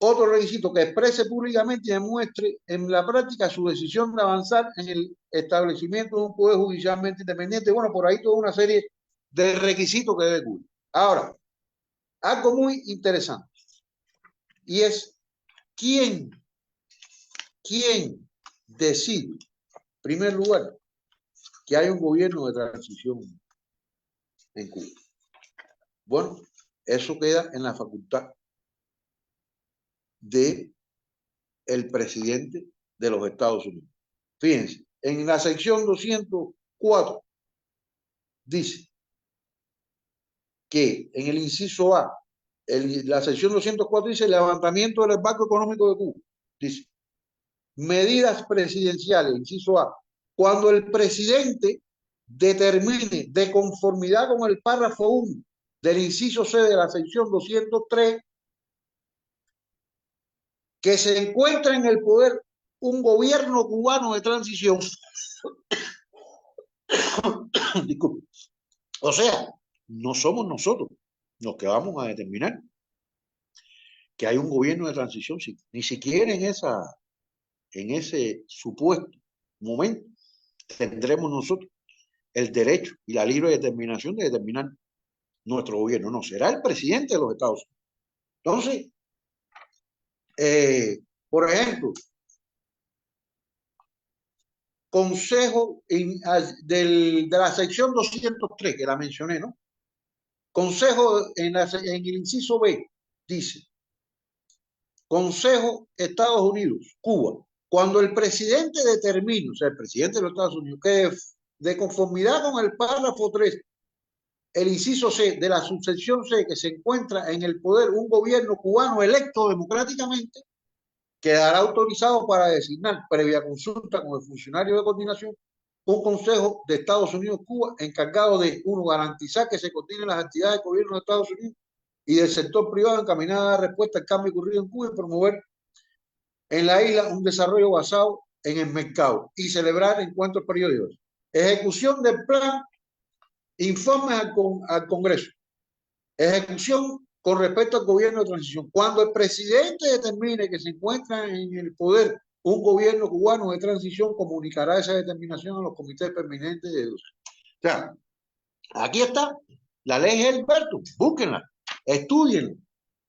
Otro requisito, que exprese públicamente y demuestre en la práctica su decisión de avanzar en el establecimiento de un poder judicialmente independiente. Bueno, por ahí toda una serie de requisitos que debe cumplir. Ahora, algo muy interesante, y es quién decide, en primer lugar, que hay un gobierno de transición en Cuba. Bueno, eso queda en la facultad de el presidente de los Estados Unidos. Fíjense, en la sección 204 dice que en el inciso A, la sección 204 dice levantamiento del embargo económico de Cuba. Dice, medidas presidenciales, inciso A, cuando el presidente determine de conformidad con el párrafo 1 del inciso C de la sección 203 que se encuentra en el poder un gobierno cubano de transición. Disculpe. O sea, no somos nosotros los que vamos a determinar que hay un gobierno de transición, ni siquiera en ese supuesto momento tendremos nosotros el derecho y la libre determinación de determinar nuestro gobierno. No, será el presidente de los Estados Unidos. Entonces, por ejemplo, consejo de la sección 203, que la mencioné, ¿no? Consejo en el inciso B, dice, Consejo Estados Unidos, Cuba, cuando el presidente determine, o sea, el presidente de los Estados Unidos, que de conformidad con el párrafo 3, el inciso C de la subsección C, que se encuentra en el poder un gobierno cubano electo democráticamente, quedará autorizado para designar, previa consulta con el funcionario de coordinación, un Consejo de Estados Unidos-Cuba encargado de, uno, garantizar que se coordinen las actividades del gobierno de Estados Unidos y del sector privado encaminada a dar respuesta al cambio ocurrido en Cuba y promover en la isla un desarrollo basado en el mercado y celebrar encuentros periódicos. Ejecución del plan, informes al Congreso. Ejecución con respecto al gobierno de transición. Cuando el presidente determine que se encuentra en el poder un gobierno cubano de transición, comunicará esa determinación a los comités permanentes de educación. O sea, aquí está la ley Gilberto, búsquenla, estudienla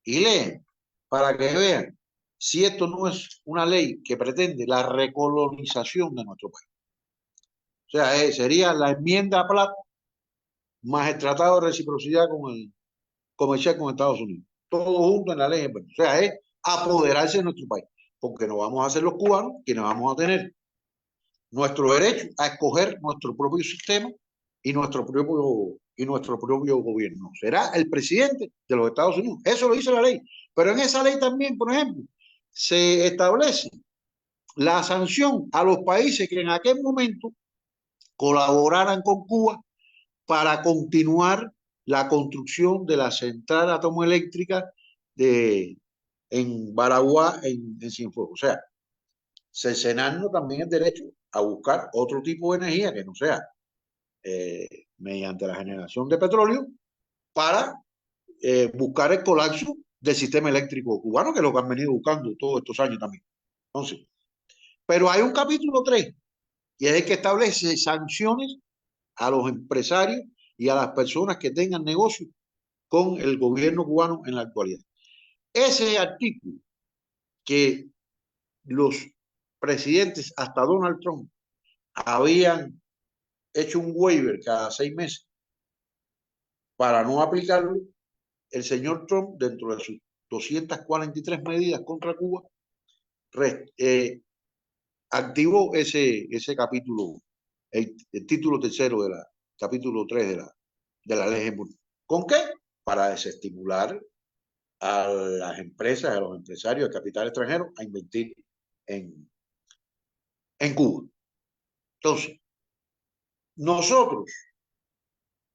y leen para que vean si esto no es una ley que pretende la recolonización de nuestro país. O sea, sería la enmienda a Platt más el tratado de reciprocidad comercial con Estados Unidos. Todo junto en la ley Gilberto. O sea, es apoderarse de nuestro país. Porque no vamos a ser los cubanos quienes vamos a tener nuestro derecho a escoger nuestro propio sistema y nuestro propio gobierno. Será el presidente de los Estados Unidos. Eso lo dice la ley. Pero en esa ley también, por ejemplo, se establece la sanción a los países que en aquel momento colaboraran con Cuba para continuar la construcción de la central atomoeléctrica en Baraguá, en Cienfuegos. O sea, cercenarnos también el derecho a buscar otro tipo de energía que no sea mediante la generación de petróleo para buscar el colapso del sistema eléctrico cubano, que es lo que han venido buscando todos estos años también. Entonces, pero hay un capítulo 3, y es el que establece sanciones a los empresarios y a las personas que tengan negocio con el gobierno cubano en la actualidad. Ese artículo que los presidentes, hasta Donald Trump, habían hecho un waiver cada 6 meses para no aplicarlo, el señor Trump, dentro de sus 243 medidas contra Cuba, activó ese capítulo, el título tercero del capítulo 3 de la ley. ¿Con qué? Para desestimular a las empresas, a los empresarios de capital extranjero a invertir en Cuba. Entonces, nosotros,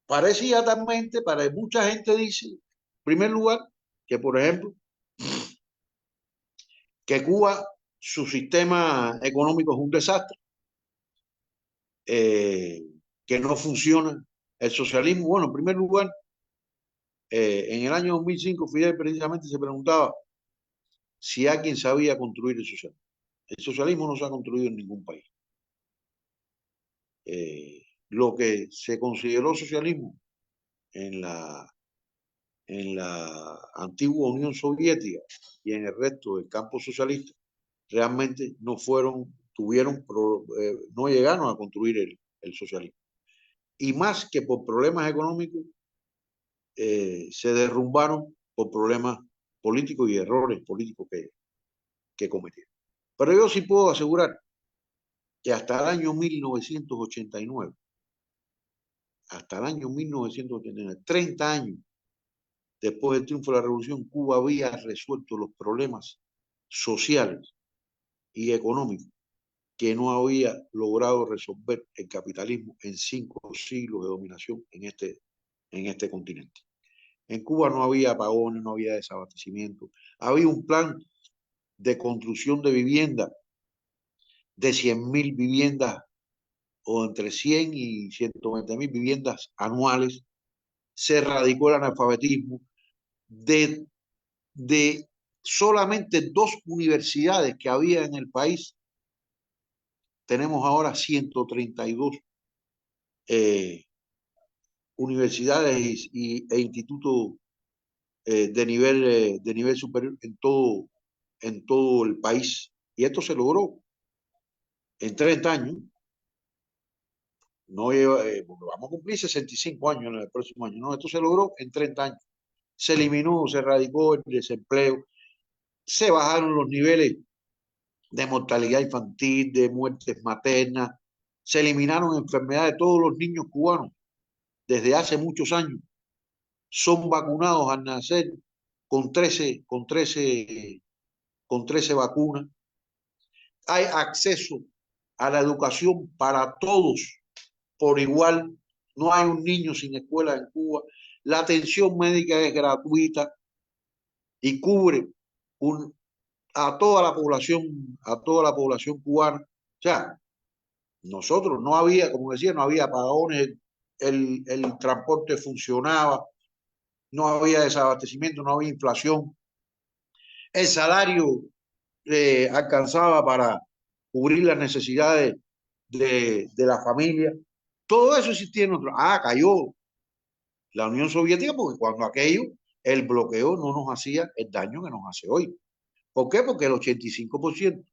parecidamente, para mucha gente dice, en primer lugar, que por ejemplo, que Cuba, su sistema económico es un desastre, que no funciona el socialismo. Bueno, en primer lugar, en el año 2005 Fidel precisamente se preguntaba si alguien sabía construir el socialismo. El socialismo no se ha construido en ningún país. Lo que se consideró socialismo en la antigua Unión Soviética y en el resto del campo socialista realmente no llegaron a construir el socialismo. Y más que por problemas económicos, se derrumbaron por problemas políticos y errores políticos que cometieron. Pero yo sí puedo asegurar que hasta el año 1989, 30 años después del triunfo de la revolución, Cuba había resuelto los problemas sociales y económicos que no había logrado resolver el capitalismo en 5 siglos de dominación en este continente. En Cuba no había apagones, no había desabastecimiento. Había un plan de construcción de vivienda de 100.000 viviendas o entre 100 y 120.000 viviendas anuales. Se erradicó el analfabetismo. De solamente 2 universidades que había en el país, tenemos ahora 132 universidades e institutos de nivel superior en todo el país. Y esto se logró en 30 años. No vamos a cumplir 65 años en el próximo año. No, esto se logró en 30 años. Se eliminó, se erradicó el desempleo, se bajaron los niveles de mortalidad infantil, de muertes maternas, se eliminaron enfermedades. Todos los niños cubanos desde hace muchos años son vacunados al nacer con 13 vacunas. Hay acceso a la educación para todos por igual. No hay un niño sin escuela en Cuba. La atención médica es gratuita y cubre a toda la población cubana. O sea, nosotros no había, como decía, no había apagones, el transporte funcionaba, no había desabastecimiento, no había inflación. El salario alcanzaba para cubrir las necesidades de la familia. Todo eso existía en otro. Cayó la Unión Soviética porque cuando aquello, el bloqueo no nos hacía el daño que nos hace hoy. ¿Por qué? Porque el 85%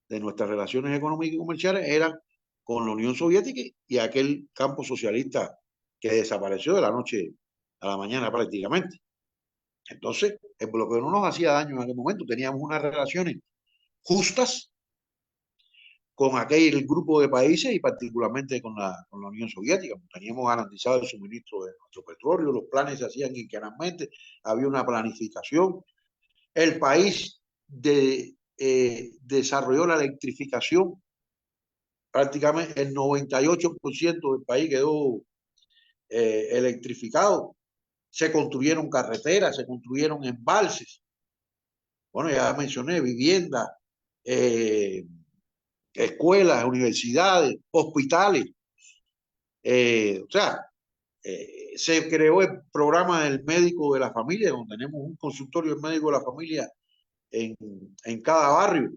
de nuestras relaciones económicas y comerciales eran con la Unión Soviética y aquel campo socialista que desapareció de la noche a la mañana prácticamente. Entonces, el bloqueo no nos hacía daño en aquel momento. Teníamos unas relaciones justas con aquel grupo de países y particularmente con la Unión Soviética. Teníamos garantizado el suministro de nuestro petróleo, los planes se hacían quinquenalmente, había una planificación. El país desarrolló la electrificación. Prácticamente el 98% del país quedó electrificado. Se construyeron carreteras, se construyeron embalses. Bueno, ya mencioné viviendas, escuelas, universidades, hospitales. O sea, se creó el programa del médico de la familia, donde tenemos un consultorio del médico de la familia en cada barrio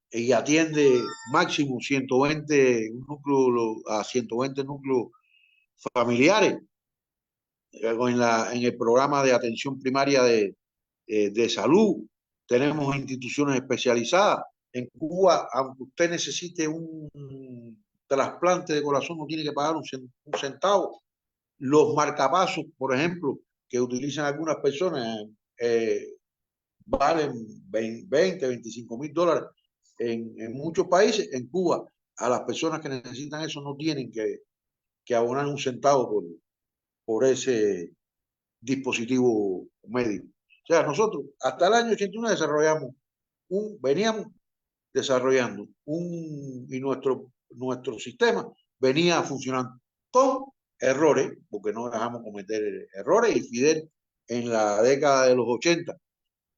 y atiende máximo 120 núcleos familiares en el programa de atención primaria de salud. Tenemos instituciones especializadas. En Cuba, aunque usted necesite un trasplante de corazón, no tiene que pagar un centavo. Los marcapasos, por ejemplo, que utilizan algunas personas, valen 20, 25.000 dólares en muchos países. En Cuba, a las personas que necesitan eso no tienen que abonar un centavo por ese dispositivo médico. O sea, nosotros hasta el año 81 veníamos desarrollando y nuestro sistema venía funcionando con errores, porque no dejamos cometer errores, y Fidel en la década de los 80,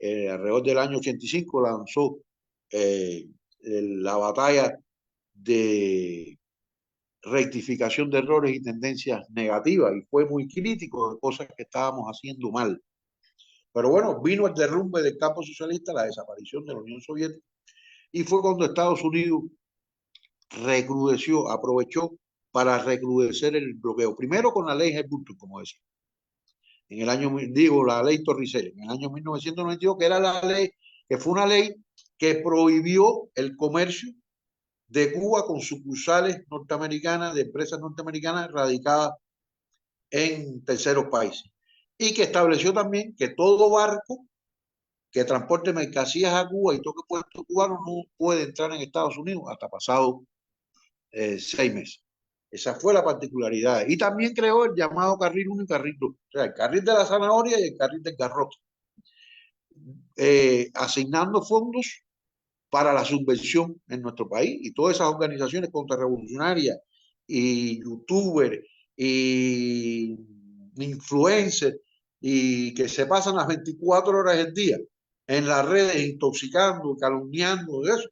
alrededor del año 85, lanzó la batalla de rectificación de errores y tendencias negativas y fue muy crítico de cosas que estábamos haciendo mal. Pero bueno, vino el derrumbe del campo socialista, la desaparición de la Unión Soviética y fue cuando Estados Unidos aprovechó para recrudecer el bloqueo. Primero con la ley Helmut, como decía, la ley Torricelli, en el año 1992, que fue una ley que prohibió el comercio de Cuba con sucursales norteamericanas, de empresas norteamericanas radicadas en terceros países. Y que estableció también que todo barco que transporte mercancías a Cuba y toque puerto cubano no puede entrar en Estados Unidos hasta pasado 6 meses. Esa fue la particularidad. Y también creó el llamado carril 1 y carril 2. O sea, el carril de la zanahoria y el carril del garrote. Asignando fondos para la subversión en nuestro país, y todas esas organizaciones contrarrevolucionarias y youtubers y influencers y que se pasan las 24 horas del día en las redes intoxicando, calumniando, eso,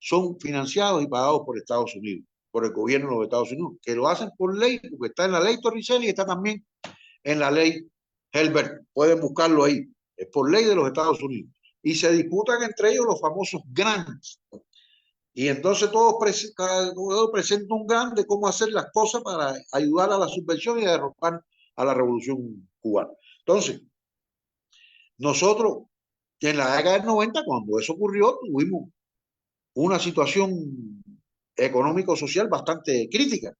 son financiados y pagados por Estados Unidos, por el gobierno de los Estados Unidos, que lo hacen por ley, porque está en la ley Torricelli y está también en la ley Helbert. Pueden buscarlo ahí. Es por ley de los Estados Unidos. Y se disputan entre ellos los famosos grants. Y entonces cada uno presenta un grant de cómo hacer las cosas para ayudar a la subversión y a derrocar a la revolución cubana. Entonces, nosotros en la década del 90, cuando eso ocurrió, tuvimos una situación económico-social bastante crítica,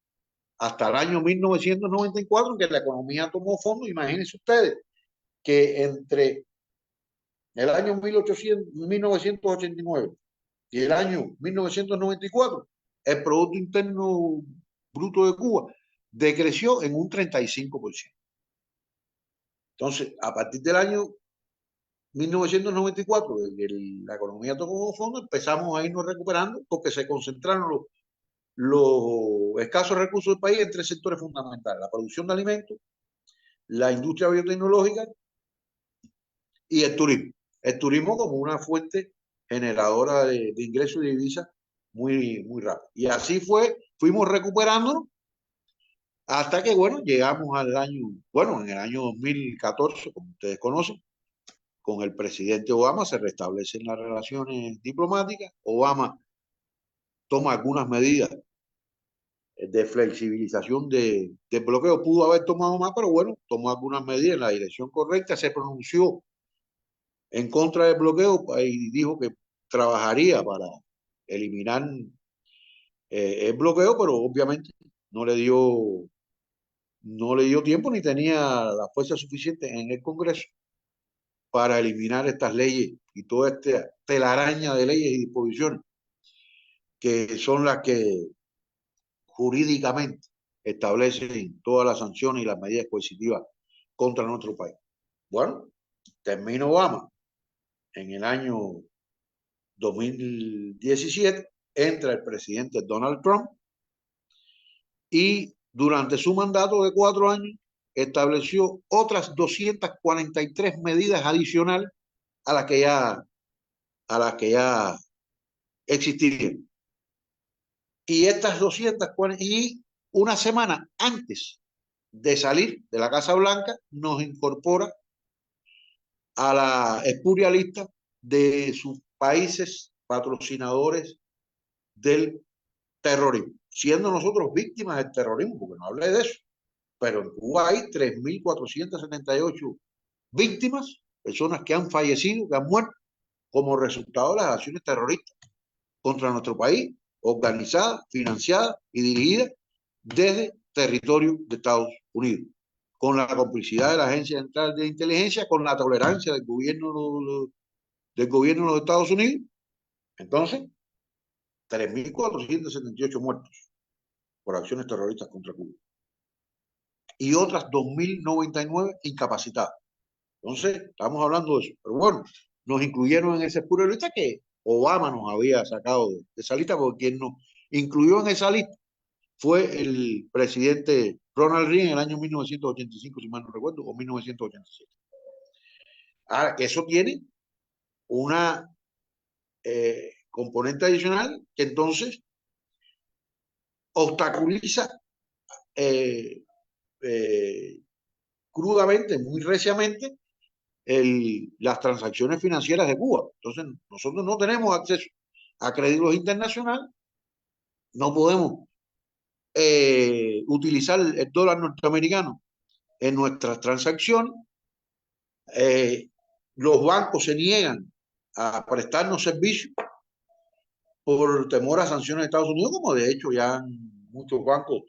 hasta el año 1994, en que la economía tomó fondo. Imagínense ustedes que entre el año 1989 y el año 1994, el Producto Interno Bruto de Cuba decreció en un 35%. Entonces, a partir del año 1994, la economía tomó fondo, empezamos a irnos recuperando porque se concentraron los escasos recursos del país en tres sectores fundamentales: la producción de alimentos, la industria biotecnológica y el turismo. El turismo como una fuente generadora de ingresos y de divisas muy, muy rápido. Y así fuimos recuperándonos hasta que, bueno, llegamos al año, bueno, en el año 2014, como ustedes conocen, con el presidente Obama se restablecen las relaciones diplomáticas. Obama toma algunas medidas de flexibilización del bloqueo. Pudo haber tomado más, pero bueno, tomó algunas medidas en la dirección correcta. Se pronunció en contra del bloqueo y dijo que trabajaría para eliminar el bloqueo, pero obviamente no le dio tiempo ni tenía la fuerza suficiente en el Congreso para eliminar estas leyes y toda esta telaraña de leyes y disposiciones que son las que jurídicamente establecen todas las sanciones y las medidas coercitivas contra nuestro país. Bueno, termina Obama en el año 2017, entra el presidente Donald Trump y durante su mandato de 4 años estableció otras 243 medidas adicionales a las que ya existirían. Y estas 240, y una semana antes de salir de la Casa Blanca, nos incorpora a la espuria lista de sus países patrocinadores del terrorismo, siendo nosotros víctimas del terrorismo, porque no hablé de eso. Pero en Cuba hay 3.478 víctimas, personas que han fallecido, que han muerto como resultado de las acciones terroristas contra nuestro país, organizadas, financiadas y dirigidas desde territorio de Estados Unidos, con la complicidad de la Agencia Central de Inteligencia, con la tolerancia del gobierno de los Estados Unidos. Entonces, 3.478 muertos por acciones terroristas contra Cuba y otras 2.099 incapacitadas. Entonces, estamos hablando de eso. Pero bueno, nos incluyeron en ese puro lista que Obama nos había sacado de esa lista, porque quien nos incluyó en esa lista fue el presidente Ronald Reagan en el año 1985, si mal no recuerdo, o 1987. Ahora, eso tiene una componente adicional que entonces obstaculiza crudamente, muy reciamente, las transacciones financieras de Cuba. Entonces, nosotros no tenemos acceso a créditos internacionales, no podemos utilizar el dólar norteamericano en nuestras transacciones. Los bancos se niegan a prestarnos servicios por temor a sanciones de Estados Unidos, como de hecho ya muchos bancos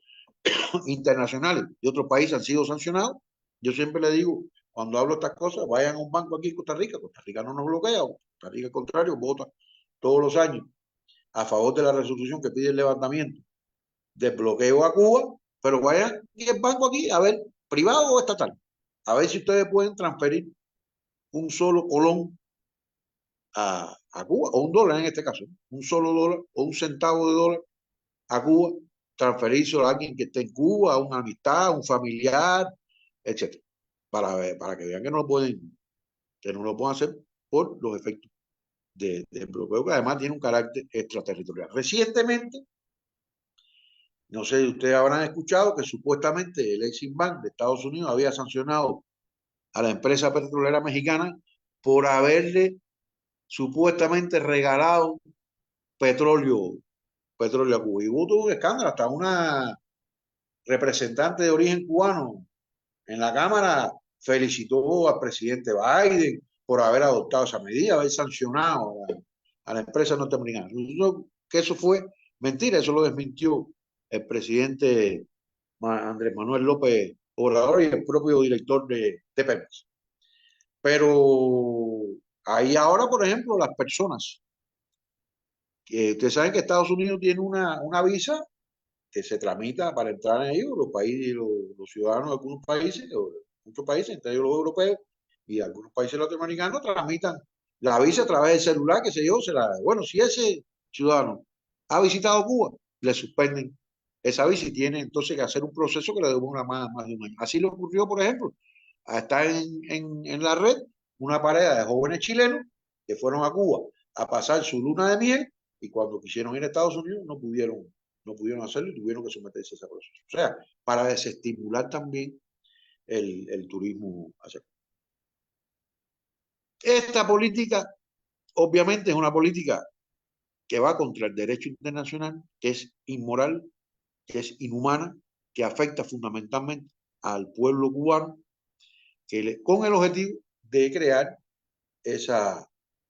internacionales de otros países han sido sancionados. Yo siempre le digo, cuando hablo de estas cosas, vayan a un banco aquí en Costa Rica. Costa Rica no nos bloquea, Costa Rica al contrario, vota todos los años a favor de la resolución que pide el levantamiento del bloqueo a Cuba, pero vayan y el banco aquí, a ver, privado o estatal, a ver si ustedes pueden transferir un solo colón a Cuba, o $1 en este caso, un solo dólar o un centavo de dólar a Cuba, transferirse a alguien que esté en Cuba, a una amistad, a un familiar, etcétera, para que vean que no lo pueden hacer por los efectos del bloqueo, que además tiene un carácter extraterritorial. Recientemente, no sé si ustedes habrán escuchado que supuestamente el Exim Bank de Estados Unidos había sancionado a la empresa petrolera mexicana por haberle supuestamente regalado petróleo, petróleo a Cuba. Y hubo todo un escándalo, hasta una representante de origen cubano en la Cámara felicitó al presidente Biden por haber adoptado esa medida, haber sancionado a la empresa norteamericana. Que eso fue mentira, eso lo desmintió el presidente Andrés Manuel López Obrador y el propio director de Pemex. Pero ahí ahora, por ejemplo, las personas, que ustedes saben que Estados Unidos tiene una visa que se tramita para entrar en ellos, los países, los ciudadanos de algunos países, muchos países, entre ellos los europeos y algunos países latinoamericanos, tramitan la visa a través del celular, que se yo, bueno, si ese ciudadano ha visitado Cuba, le suspenden esa visa y tiene entonces que hacer un proceso que le demora más de un año. Así le ocurrió, por ejemplo, está en la red una pareja de jóvenes chilenos que fueron a Cuba a pasar su luna de miel y cuando quisieron ir a Estados Unidos no pudieron hacerlo y tuvieron que someterse a ese proceso. O sea, para desestimular también el turismo hacia Cuba. Esta política, obviamente, es una política que va contra el derecho internacional, que es inmoral, que es inhumana, que afecta fundamentalmente al pueblo cubano, con el objetivo de crear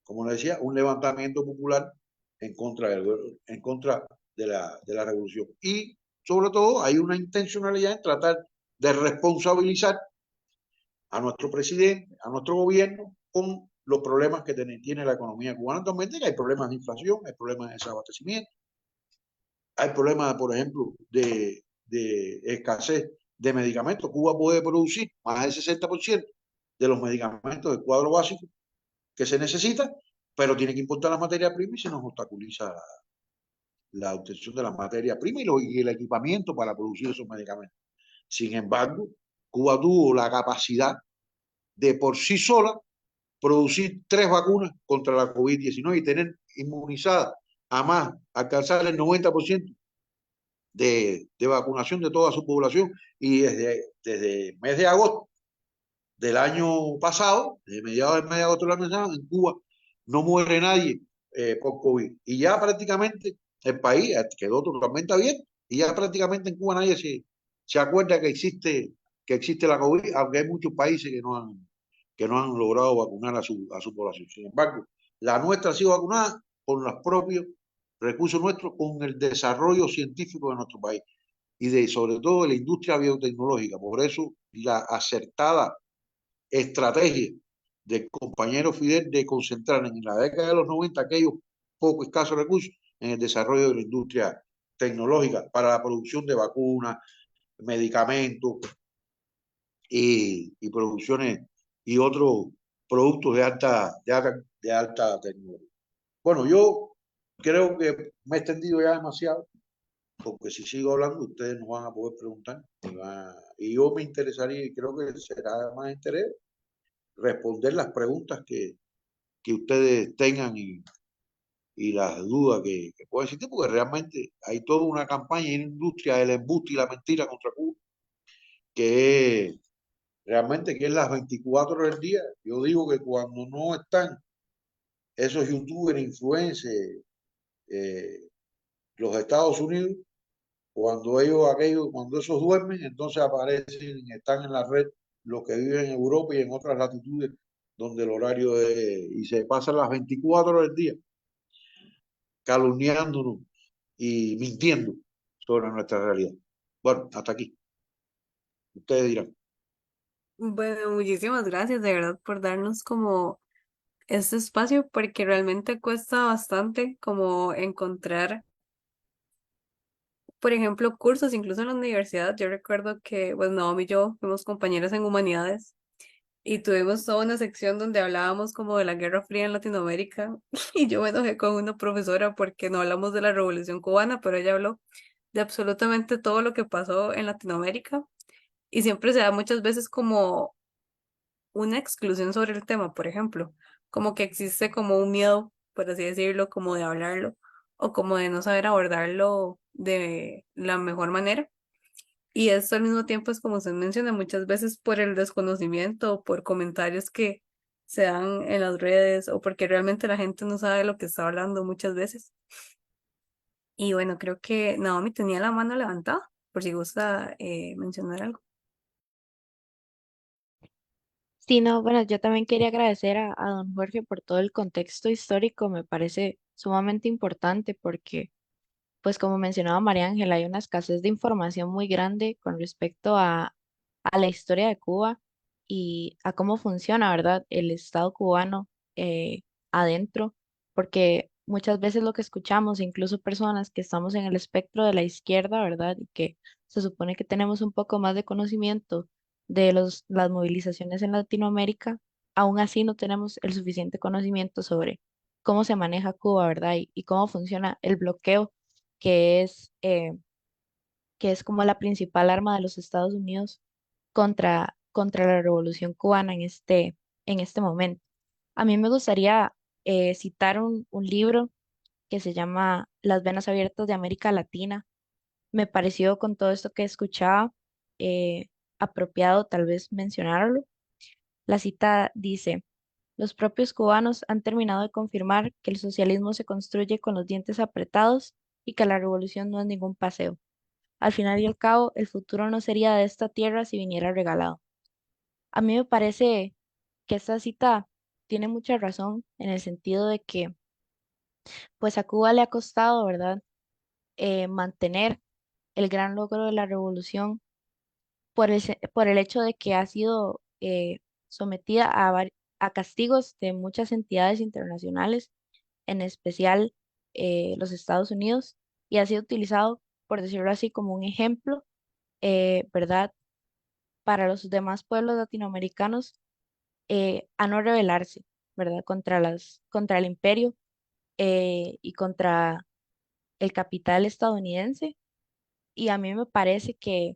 como les decía, un levantamiento popular en contra de la revolución. Y sobre todo hay una intencionalidad en tratar de responsabilizar a nuestro presidente, a nuestro gobierno, con los problemas que tiene la economía cubana actualmente, que hay problemas de inflación, hay problemas de desabastecimiento, hay problemas, por ejemplo, de escasez de medicamentos. Cuba puede producir más del 60% de los medicamentos del cuadro básico que se necesita, pero tiene que importar la materia prima y se nos obstaculiza la obtención de la materia prima y el equipamiento para producir esos medicamentos. Sin embargo, Cuba tuvo la capacidad de por sí sola producir 3 vacunas contra la COVID-19 y tener inmunizada a más, alcanzar el 90% de vacunación de toda su población. Y desde el mes de agosto del año pasado, desde mediados del mes de agosto del año pasado, en Cuba no muere nadie por COVID. Y ya prácticamente el país quedó totalmente abierto y ya prácticamente en Cuba nadie se acuerda que existe la COVID, aunque hay muchos países que no han logrado vacunar a su población. Sin embargo, la nuestra ha sido vacunada con los propios recursos nuestros, con el desarrollo científico de nuestro país y sobre todo de la industria biotecnológica. Por eso la acertada estrategia del compañero Fidel de concentrar en la década de los 90 aquellos pocos escasos recursos en el desarrollo de la industria tecnológica para la producción de vacunas, medicamentos y producciones y otros productos de alta tecnología. Bueno, yo creo que me he extendido ya demasiado, porque si sigo hablando ustedes no van a poder preguntar. Y yo me interesaría, y creo que será de más interés, responder las preguntas que ustedes tengan y las dudas que puedan existir, porque realmente hay toda una campaña y una industria del embuste y la mentira contra Cuba, que realmente que es las 24 horas del día. Yo digo que cuando no están esos youtubers, influencers, los Estados Unidos, cuando esos duermen, entonces aparecen, están en la red los que viven en Europa y en otras latitudes donde el horario y se pasan las 24 horas del día calumniándonos y mintiendo sobre nuestra realidad. Bueno, hasta aquí. Ustedes dirán. Bueno, muchísimas gracias de verdad por darnos como este espacio porque realmente cuesta bastante como encontrar, por ejemplo, cursos, incluso en la universidad. Yo recuerdo que, pues, Naomi y yo fuimos compañeras en humanidades y tuvimos toda una sección donde hablábamos como de la Guerra Fría en Latinoamérica y yo me enojé con una profesora porque no hablamos de la Revolución Cubana, pero ella habló de absolutamente todo lo que pasó en Latinoamérica y siempre se da muchas veces como una exclusión sobre el tema, por ejemplo, como que existe como un miedo, por así decirlo, como de hablarlo o como de no saber abordarlo de la mejor manera. Y esto al mismo tiempo es como usted menciona, muchas veces por el desconocimiento o por comentarios que se dan en las redes o porque realmente la gente no sabe lo que está hablando muchas veces. Y bueno, creo que Naomi tenía la mano levantada, por si gusta mencionar algo. Sí, no, bueno, yo también quería agradecer a don Jorge por todo el contexto histórico, me parece sumamente importante porque, pues como mencionaba María Ángela, hay una escasez de información muy grande con respecto a la historia de Cuba y a cómo funciona, ¿verdad? El Estado cubano adentro, porque muchas veces lo que escuchamos, incluso personas que estamos en el espectro de la izquierda, ¿verdad? Y que se supone que tenemos un poco más de conocimiento de las movilizaciones en Latinoamérica, aún así no tenemos el suficiente conocimiento sobre cómo se maneja Cuba, ¿verdad? Y cómo funciona el bloqueo, que es, eh, que es como la principal arma de los Estados Unidos contra la Revolución Cubana en este momento. A mí me gustaría citar un libro que se llama Las venas abiertas de América Latina. Me pareció con todo esto que escuchaba eh, apropiado tal vez mencionarlo. La cita dice, los propios cubanos han terminado de confirmar que el socialismo se construye con los dientes apretados y que la revolución no es ningún paseo. Al final y al cabo, el futuro no sería de esta tierra si viniera regalado. A mí me parece que esta cita tiene mucha razón en el sentido de que pues a Cuba le ha costado, ¿verdad? Mantener el gran logro de la revolución por el hecho de que ha sido sometida a castigos de muchas entidades internacionales, en especial los Estados Unidos, y ha sido utilizado, por decirlo así, como un ejemplo, ¿verdad? Para los demás pueblos latinoamericanos a no rebelarse, ¿verdad? Contra el imperio y contra el capital estadounidense. Y a mí me parece que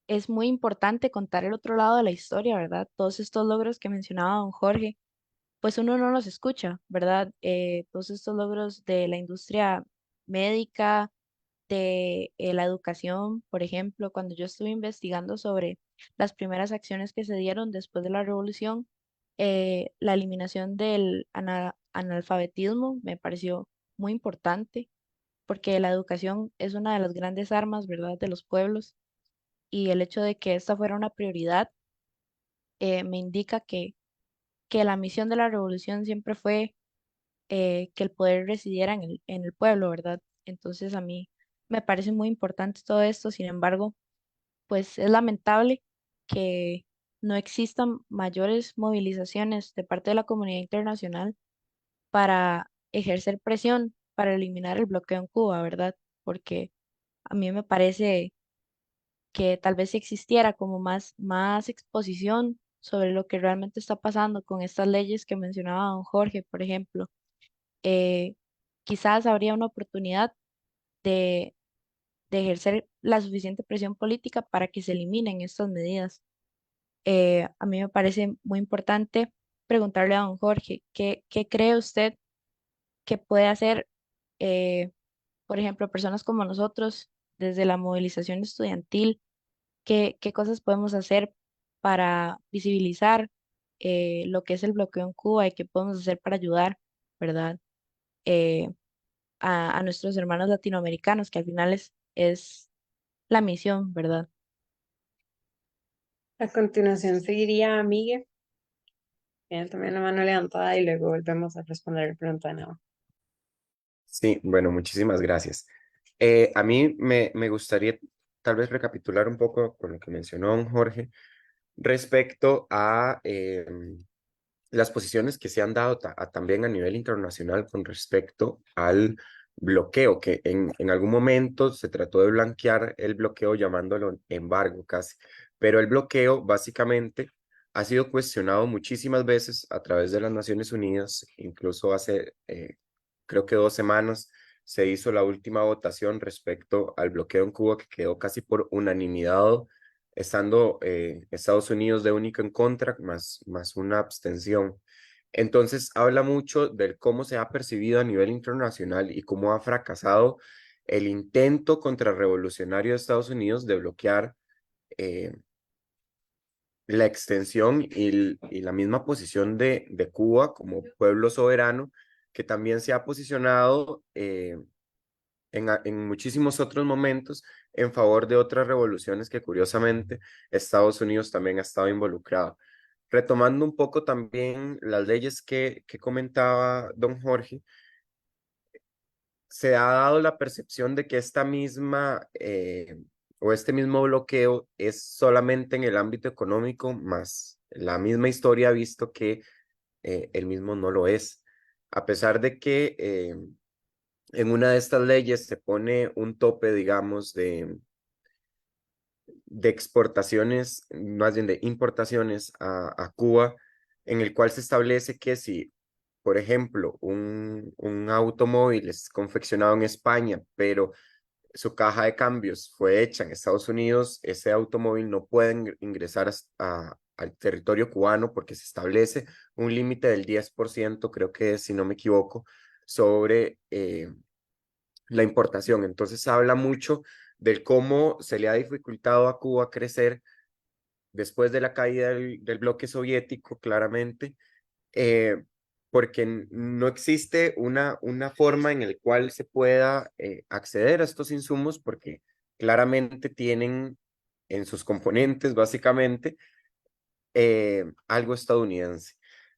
es muy importante contar el otro lado de la historia, ¿verdad? Todos estos logros que mencionaba don Jorge, pues uno no los escucha, ¿verdad? Todos estos logros de la industria médica, de la educación, por ejemplo, cuando yo estuve investigando sobre las primeras acciones que se dieron después de la revolución, la eliminación del analfabetismo me pareció muy importante porque la educación es una de las grandes armas, ¿verdad?, de los pueblos y el hecho de que esta fuera una prioridad me indica que la misión de la revolución siempre fue que el poder residiera en el pueblo, ¿verdad? Entonces a mí me parece muy importante todo esto, sin embargo, pues es lamentable que no existan mayores movilizaciones de parte de la comunidad internacional para ejercer presión para eliminar el bloqueo en Cuba, ¿verdad? Porque a mí me parece que tal vez si existiera como más exposición sobre lo que realmente está pasando con estas leyes que mencionaba don Jorge, por ejemplo, eh, quizás habría una oportunidad de, de ejercer la suficiente presión política para que se eliminen estas medidas. A mí me parece muy importante preguntarle a don Jorge, ¿qué cree usted que puede hacer, eh, por ejemplo, personas como nosotros desde la movilización estudiantil? ¿Qué cosas podemos hacer para visibilizar lo que es el bloqueo en Cuba y qué podemos hacer para ayudar, ¿verdad? Eh, a nuestros hermanos latinoamericanos, que al final es la misión, ¿verdad? A continuación seguiría Miguel, tiene también la mano levantada y luego volvemos a responder la pregunta de Nao. Sí, bueno, muchísimas gracias. A mí me gustaría tal vez recapitular un poco con lo que mencionó don Jorge respecto a las posiciones que se han dado también a nivel internacional con respecto al bloqueo, que en algún momento se trató de blanquear el bloqueo llamándolo embargo casi, pero el bloqueo básicamente ha sido cuestionado muchísimas veces a través de las Naciones Unidas, incluso hace creo que 2 semanas se hizo la última votación respecto al bloqueo en Cuba que quedó casi por unanimidad, estando Estados Unidos de único en contra, más una abstención. Entonces habla mucho del cómo se ha percibido a nivel internacional y cómo ha fracasado el intento contrarrevolucionario de Estados Unidos de bloquear eh, la extensión y la misma posición de Cuba como pueblo soberano, que también se ha posicionado en muchísimos otros momentos en favor de otras revoluciones que curiosamente Estados Unidos también ha estado involucrado. Retomando un poco también las leyes que comentaba don Jorge, se ha dado la percepción de que esta misma o este mismo bloqueo es solamente en el ámbito económico, más la misma historia ha visto que el mismo no lo es. A pesar de que en una de estas leyes se pone un tope, digamos, de exportaciones, más bien de importaciones a Cuba, en el cual se establece que si, por ejemplo, un automóvil es confeccionado en España, pero su caja de cambios fue hecha en Estados Unidos, ese automóvil no puede ingresar al territorio cubano porque se establece un límite del 10%, creo que es, si no me equivoco, sobre la importación. Entonces habla mucho del cómo se le ha dificultado a Cuba crecer después de la caída del bloque soviético, claramente, eh, porque no existe una forma en la cual se pueda acceder a estos insumos, porque claramente tienen en sus componentes, básicamente, algo estadounidense.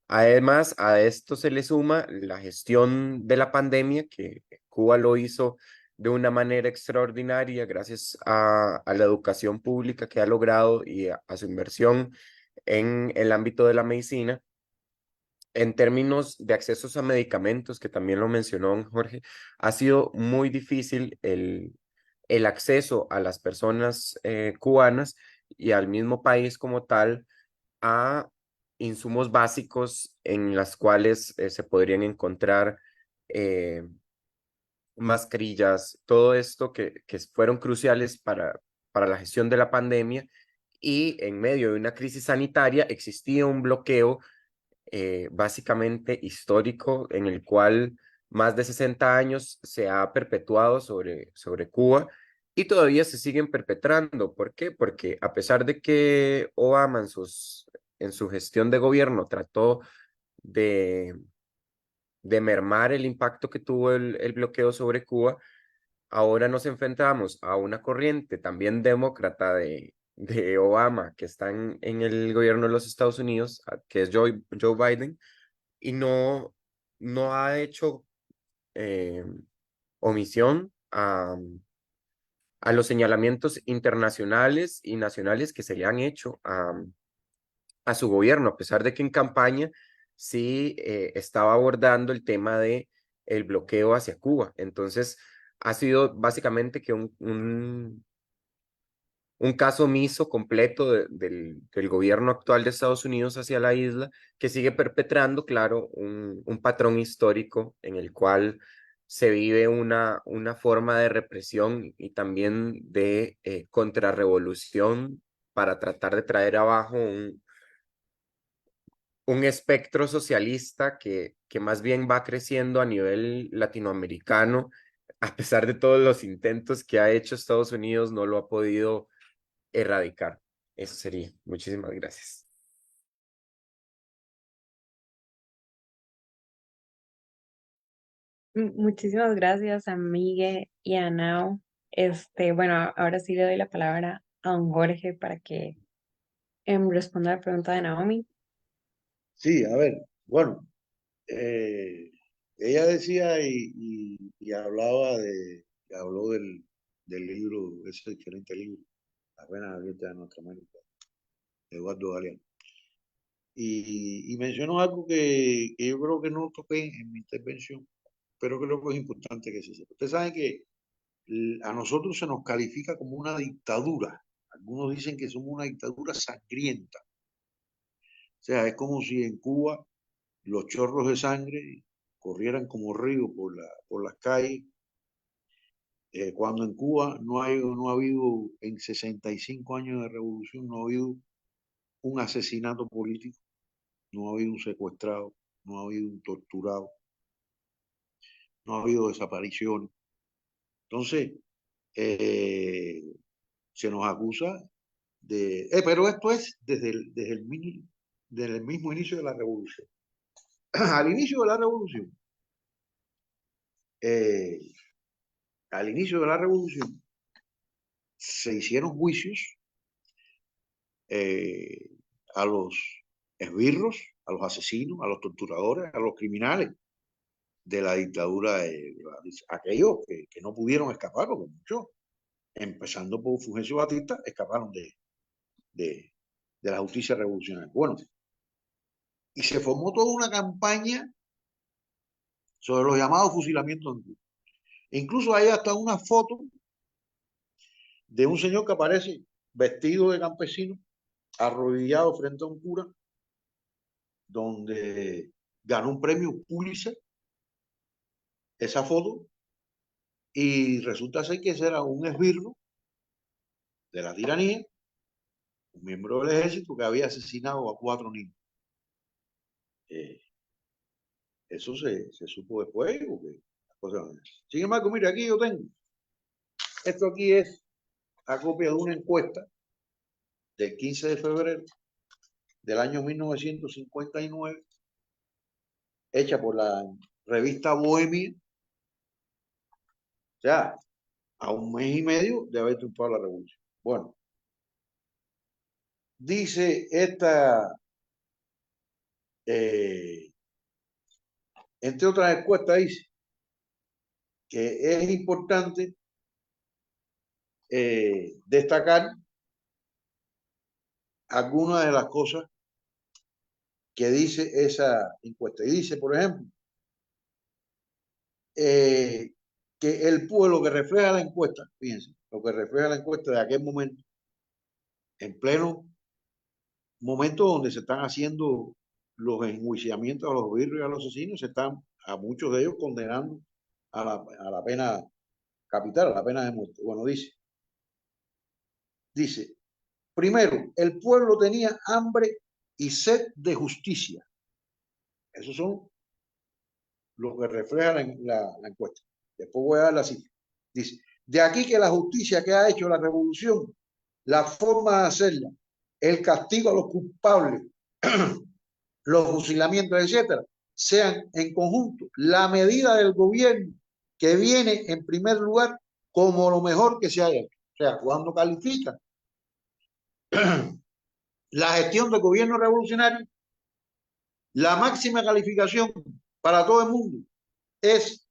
Además, a esto se le suma la gestión de la pandemia, que Cuba lo hizo de una manera extraordinaria gracias a la educación pública que ha logrado y a su inversión en el ámbito de la medicina. En términos de accesos a medicamentos, que también lo mencionó don Jorge, ha sido muy difícil el acceso a las personas cubanas y al mismo país como tal a insumos básicos en las cuales se podrían encontrar eh, mascarillas, todo esto que fueron cruciales para la gestión de la pandemia, y en medio de una crisis sanitaria existía un bloqueo básicamente histórico en el cual más de 60 años se ha perpetuado sobre Cuba y todavía se siguen perpetrando. ¿Por qué? Porque a pesar de que Obama en su gestión de gobierno trató de, de mermar el impacto que tuvo el bloqueo sobre Cuba, ahora nos enfrentamos a una corriente también demócrata de Obama que está en el gobierno de los Estados Unidos, que es Joe Biden, y no ha hecho eh, omisión a los señalamientos internacionales y nacionales que se le han hecho a su gobierno, a pesar de que en campaña sí estaba abordando el tema de el bloqueo hacia Cuba. Entonces, ha sido básicamente que un caso omiso completo del gobierno actual de Estados Unidos hacia la isla, que sigue perpetrando, claro, un patrón histórico en el cual se vive una forma de represión y también de contrarrevolución para tratar de traer abajo un espectro socialista que más bien va creciendo a nivel latinoamericano. A pesar de todos los intentos que ha hecho Estados Unidos, no lo ha podido erradicar. Eso sería. Muchísimas gracias. Muchísimas gracias a Migue y a Nao. Bueno, ahora sí le doy la palabra a don Jorge para que responda la pregunta de Naomi. Sí, a ver, bueno, ella decía habló del libro, ese excelente libro, Las venas abiertas de Norteamérica, de Eduardo Galeano. Y mencionó algo que yo creo que no toqué en mi intervención, pero creo que es importante que se sepa. Ustedes saben que a nosotros se nos califica como una dictadura. Algunos dicen que somos una dictadura sangrienta. sea, es como si en Cuba los chorros de sangre corrieran como río por las calles, cuando en Cuba no ha habido, en 65 años de revolución, no ha habido un asesinato político, no ha habido un secuestrado, no ha habido un torturado, no ha habido desapariciones. Entonces, eh, se nos acusa de... pero esto es desde el mismo inicio de la revolución. Al inicio de la revolución, eh, al inicio de la revolución, se hicieron juicios eh, a los esbirros, a los asesinos, a los torturadores, a los criminales de la dictadura, aquellos que no pudieron escapar, porque muchos, empezando por Fulgencio Batista, escaparon de la justicia revolucionaria. Bueno, y se formó toda una campaña sobre los llamados fusilamientos en Cuba. Incluso hay hasta una foto de un señor que aparece vestido de campesino, arrodillado frente a un cura, donde ganó un premio Pulitzer, esa foto, y resulta ser que ese era un esbirro de la tiranía, un miembro del ejército que había asesinado a 4 niños. Eso se supo después, porque sin embargo, mire, aquí yo tengo, esto aquí es a copia de una encuesta del 15 de febrero del año 1959, hecha por la revista Bohemia, o sea, a un mes y medio de haber triunfado la revolución. Bueno, dice esta, entre otras encuestas, dice que es importante destacar algunas de las cosas que dice esa encuesta. Y dice, por ejemplo, que el pueblo que refleja la encuesta, fíjense, lo que refleja la encuesta de aquel momento, en pleno momento donde se están haciendo los enjuiciamientos a los birros y a los asesinos, se están a muchos de ellos condenando a la pena capital, a la pena de muerte. Bueno, dice, primero, el pueblo tenía hambre y sed de justicia. Esos son lo que refleja la encuesta. Después voy a dar la cifra. Dice, de aquí que la justicia que ha hecho la revolución, la forma de hacerla, el castigo a los culpables, los fusilamientos, etcétera, sean en conjunto la medida del gobierno que viene en primer lugar como lo mejor que se haya hecho. O sea, cuando califica la gestión del gobierno revolucionario, la máxima calificación para todo el mundo es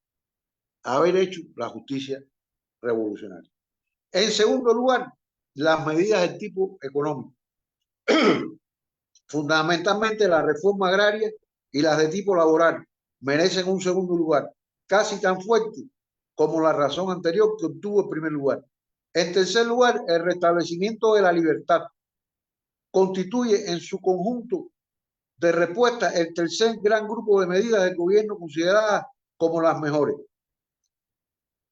haber hecho la justicia revolucionaria. En segundo lugar, las medidas del tipo económico, fundamentalmente la reforma agraria y las de tipo laboral, merecen un segundo lugar, casi tan fuerte como la razón anterior que obtuvo el primer lugar. En tercer lugar, el restablecimiento de la libertad constituye en su conjunto de respuesta el tercer gran grupo de medidas del gobierno consideradas como las mejores.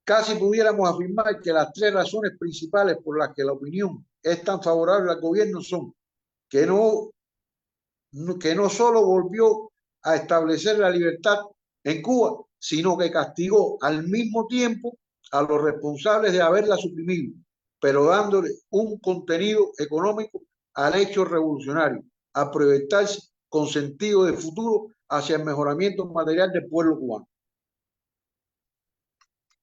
Casi pudiéramos afirmar que las tres razones principales por las que la opinión es tan favorable al gobierno son que no solo volvió a establecer la libertad en Cuba, sino que castigó al mismo tiempo a los responsables de haberla suprimido, pero dándole un contenido económico al hecho revolucionario, a proyectarse con sentido de futuro hacia el mejoramiento material del pueblo cubano.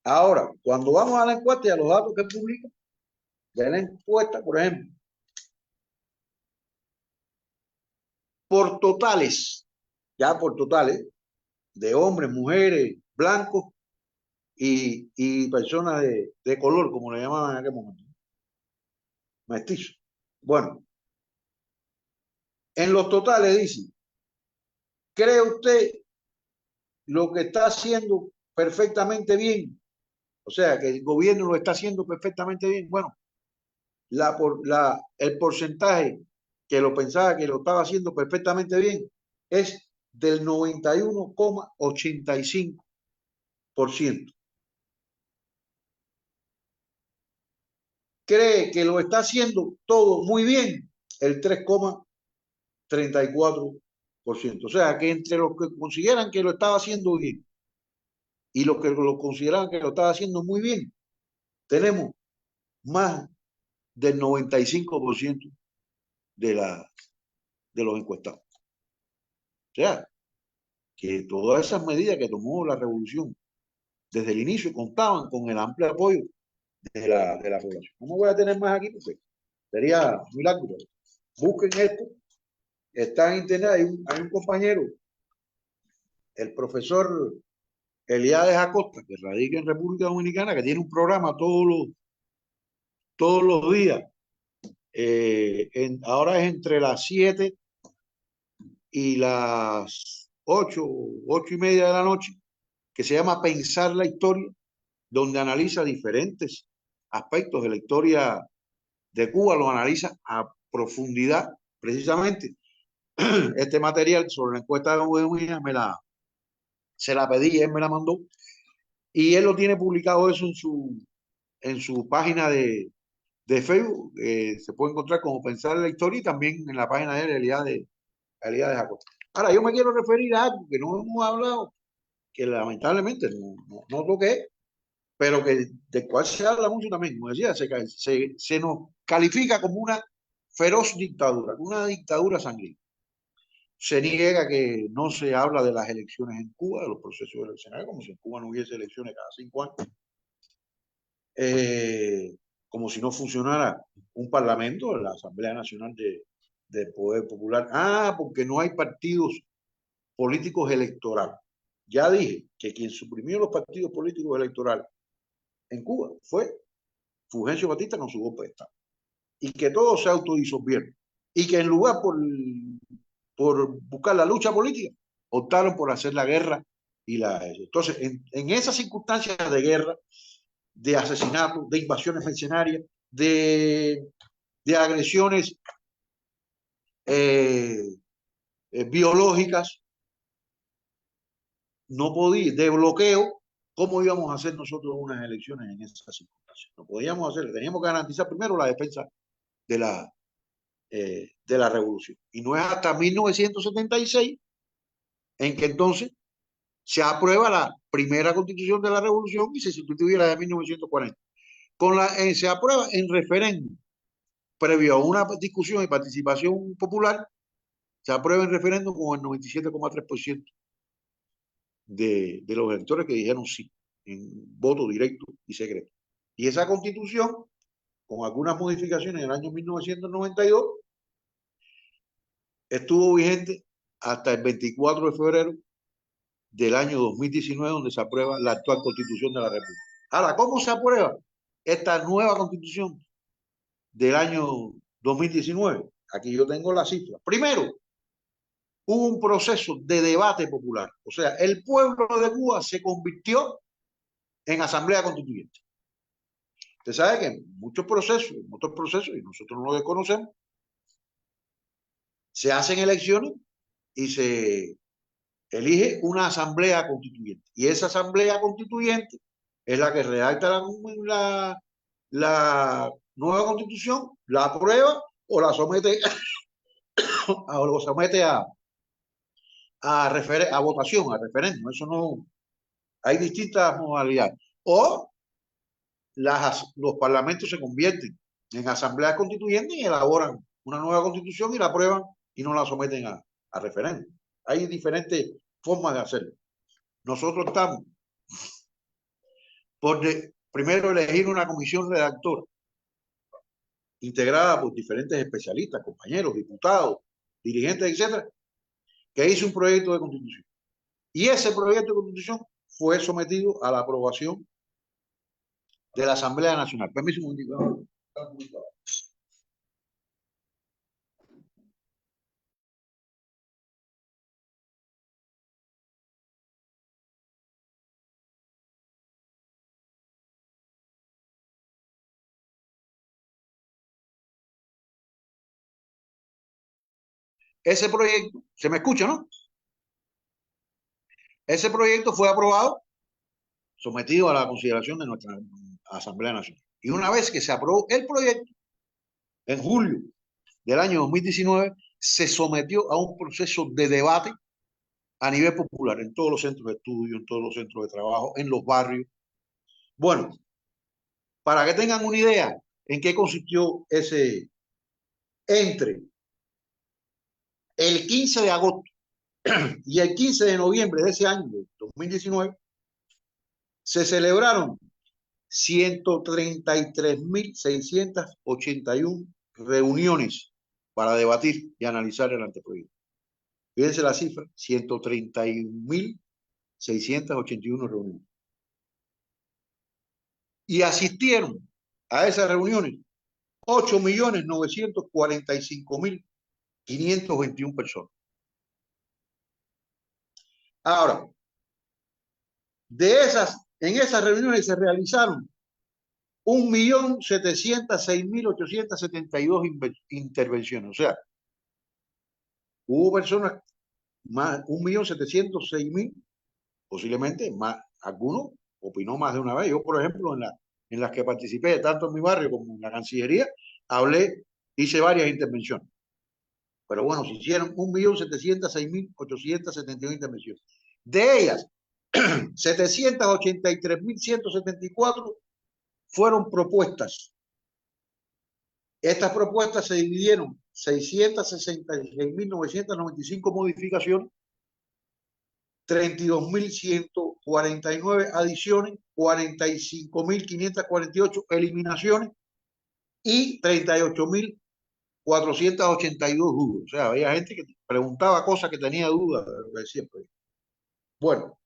Ahora, cuando vamos a la encuesta y a los datos que publica de la encuesta, por ejemplo, por totales, ya por totales, de hombres, mujeres, blancos y personas de color, como le llamaban en aquel momento, mestizos. Bueno, en los totales dice, ¿cree usted lo que está haciendo perfectamente bien? O sea, que el gobierno lo está haciendo perfectamente bien. Bueno, el porcentaje que lo pensaba que lo estaba haciendo perfectamente bien, es del 91,85%. Cree que lo está haciendo todo muy bien, el 3,34%. O sea, que entre los que consideran que lo estaba haciendo bien y los que lo consideraban que lo estaba haciendo muy bien, tenemos más del 95% de, de los encuestados. O sea, que todas esas medidas que tomó la revolución desde el inicio contaban con el amplio apoyo de la población. No me voy a tener más aquí porque sería muy largo. Busquen esto, está en internet, hay un compañero, el profesor Eliades Acosta, que radica en República Dominicana, que tiene un programa todos los días. Ahora es entre las 7 y las 8:30 de la noche, que se llama Pensar la Historia, donde analiza diferentes aspectos de la historia de Cuba, lo analiza a profundidad. Precisamente este material sobre la encuesta de Eugenia se la pedí, él me la mandó, y él lo tiene publicado eso en su página de Facebook. Se puede encontrar como Pensar la Historia y también en la página de él, Elías de Jacob. Ahora, yo me quiero referir a algo que no hemos hablado, que lamentablemente no toqué, pero que de cual se habla mucho también. Como decía, se nos califica como una feroz dictadura, una dictadura sangrienta. Se niega que no se habla de las elecciones en Cuba, de los procesos eleccionales, como si en Cuba no hubiese elecciones cada 5 años, como si no funcionara un parlamento, la Asamblea Nacional de Poder Popular. Porque no hay partidos políticos electorales. Ya dije que quien suprimió los partidos políticos electorales en Cuba fue Fulgencio Batista con su golpe de Estado. Y que todos se autodisolvieron. Y que en lugar por buscar la lucha política, optaron por hacer la guerra y entonces en esas circunstancias de guerra, de asesinatos, de invasiones mercenarias, de agresiones biológicas, no podía, de bloqueo, ¿cómo íbamos a hacer nosotros unas elecciones en esas circunstancias? No podíamos hacer, teníamos que garantizar primero la defensa de la revolución. Y no es hasta 1976 en que entonces se aprueba la primera constitución de la revolución y se sustituye la de 1940. Se aprueba en referéndum, previo a una discusión y participación popular, se aprueba en referéndum con el 97,3% de los electores que dijeron sí, en voto directo y secreto. Y esa constitución, con algunas modificaciones en el año 1992, estuvo vigente hasta el 24 de febrero del año 2019, donde se aprueba la actual constitución de la República. Ahora, ¿cómo se aprueba esta nueva constitución del año 2019? Aquí yo tengo la cifra. Primero, hubo un proceso de debate popular. O sea, el pueblo de Cuba se convirtió en asamblea constituyente. Usted sabe que en otros procesos, y nosotros no lo desconocemos, se hacen elecciones y se elige una asamblea constituyente. Y esa asamblea constituyente es la que redacta la nueva constitución, la aprueba o la somete, o lo somete a votación, a referéndum. Eso no, hay distintas modalidades. O los parlamentos se convierten en asambleas constituyentes y elaboran una nueva constitución y la aprueban y no la someten a referéndum. Hay diferentes formas de hacerlo. Nosotros estamos por primero elegir una comisión redactora integrada por diferentes especialistas, compañeros, diputados, dirigentes, etcétera, que hizo un proyecto de constitución. Y ese proyecto de constitución fue sometido a la aprobación de la Asamblea Nacional. Permiso un momentito. ese proyecto, se me escucha, ¿no? Ese proyecto fue aprobado, sometido a la consideración de nuestra Asamblea Nacional. Y una vez que se aprobó el proyecto, en julio del año 2019, se sometió a un proceso de debate a nivel popular, en todos los centros de estudio, en todos los centros de trabajo, en los barrios. Bueno, para que tengan una idea en qué consistió ese entre el 15 de agosto y el 15 de noviembre de ese año, de 2019, se celebraron 133.681 reuniones para debatir y analizar el anteproyecto. Fíjense la cifra, 131.681 reuniones. Y asistieron a esas reuniones 8.945.521 personas. Ahora, en esas reuniones se realizaron 1.706.872 intervenciones. O sea, hubo personas, más 1.706.000, posiblemente más, algunos opinó más de una vez. Yo, por ejemplo, en las que participé, tanto en mi barrio como en la Cancillería, hice varias intervenciones. Pero bueno, se hicieron 1.706.872 intervenciones. De ellas, 783.174 fueron propuestas. Estas propuestas se dividieron 666.995 modificaciones, 32.149 adiciones, 45.548 eliminaciones y 38.482 dudas. O sea, había gente que preguntaba cosas que tenía dudas de lo que decía el proyecto. Bueno,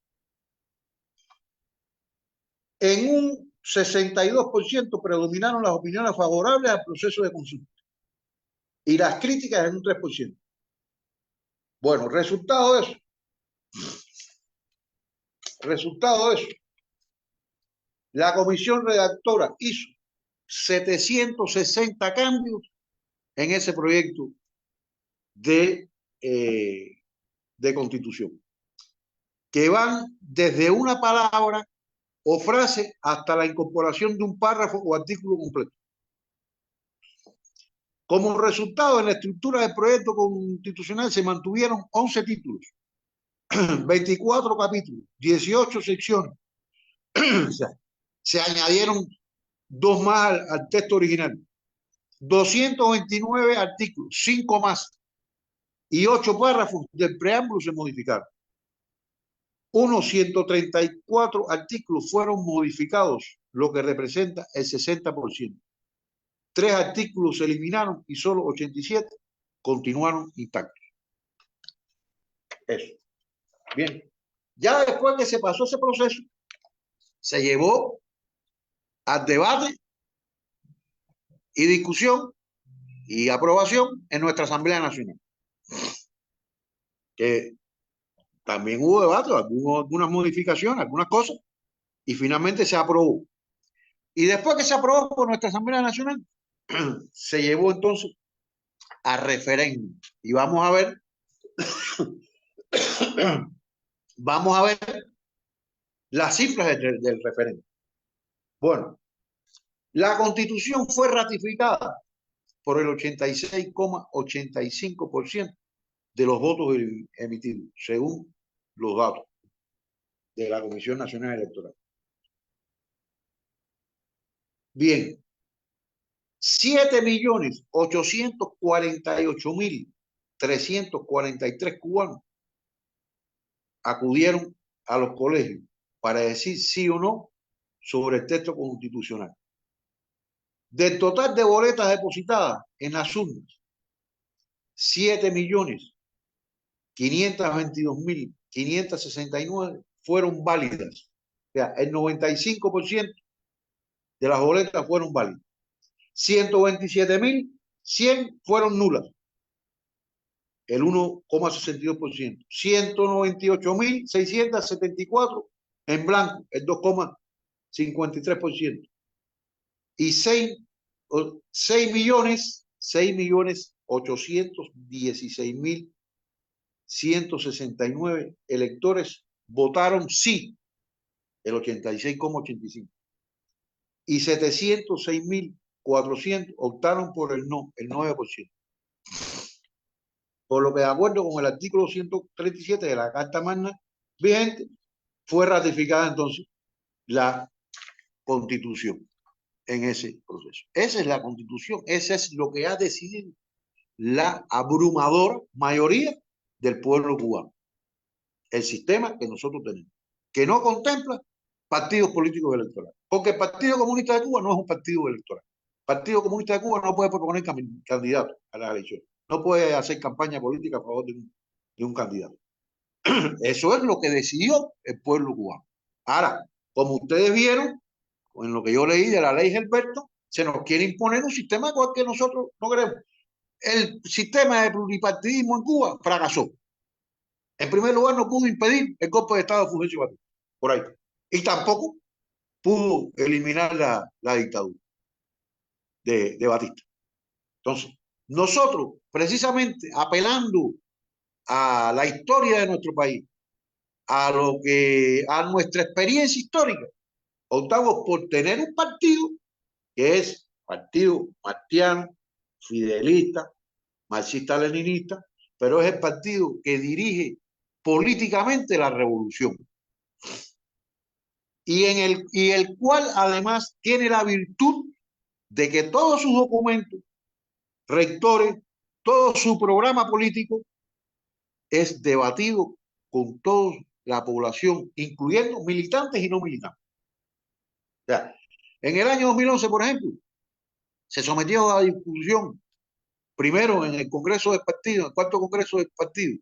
en un 62% predominaron las opiniones favorables al proceso de consulta y las críticas en un 3%. Bueno, resultado de eso, la comisión redactora hizo 760 cambios en ese proyecto de constitución, que van desde una palabra o frase hasta la incorporación de un párrafo o artículo completo. Como resultado, en la estructura del proyecto constitucional se mantuvieron 11 títulos, 24 capítulos, 18 secciones. O sea, se añadieron 2 más al texto original, 229 artículos, 5 más, y 8 párrafos del preámbulo se modificaron. Unos 134 artículos fueron modificados, lo que representa el 60%. 3 artículos se eliminaron y solo 87 continuaron intactos. Eso. Bien. Ya después que se pasó ese proceso, se llevó al debate y discusión y aprobación en nuestra Asamblea Nacional. Que también hubo debate, algunas modificaciones, algunas cosas, y finalmente se aprobó. Y después que se aprobó por nuestra Asamblea Nacional, se llevó entonces a referéndum. Y vamos a ver las cifras del referéndum. Bueno, la Constitución fue ratificada por el 86,85% de los votos emitidos, según los datos de la Comisión Nacional Electoral. Bien, 7.848.343 cubanos acudieron a los colegios para decir sí o no sobre el texto constitucional. Del total de boletas depositadas en las urnas, 7.522.569 fueron válidas. O sea, el 95% de las boletas fueron válidas. 127.100 fueron nulas, el 1,62%. 198.674 en blanco, el 2,53%. Y 6 millones 816.169 electores votaron sí, el 86,85. Y 706.400 optaron por el no, el 9%. Por lo que, de acuerdo con el artículo 137 de la Carta Magna vigente, fue ratificada entonces la Constitución en ese proceso. Esa es la Constitución, ese es lo que ha decidido la abrumadora mayoría del pueblo cubano. El sistema que nosotros tenemos, que no contempla partidos políticos electorales. Porque el Partido Comunista de Cuba no es un partido electoral. El Partido Comunista de Cuba no puede proponer candidatos a las elecciones. No puede hacer campaña política a favor de un candidato. Eso es lo que decidió el pueblo cubano. Ahora, como ustedes vieron, en lo que yo leí de la ley Gilberto, se nos quiere imponer un sistema que nosotros no queremos. El sistema de pluripartidismo en Cuba fracasó. En primer lugar, no pudo impedir el golpe de Estado de Fulgencio Batista, por ahí. Y tampoco pudo eliminar la dictadura de Batista. Entonces, nosotros, precisamente apelando a la historia de nuestro país, a nuestra experiencia histórica, optamos por tener un partido que es partido martiano, fidelista, marxista-leninista, pero es el partido que dirige políticamente la revolución. Y el cual además tiene la virtud de que todos sus documentos, rectores, todo su programa político es debatido con toda la población, incluyendo militantes y no militantes. O sea, en el año 2011, por ejemplo, se sometió a discusión, primero en el Congreso del Partido, en el cuarto Congreso del Partido,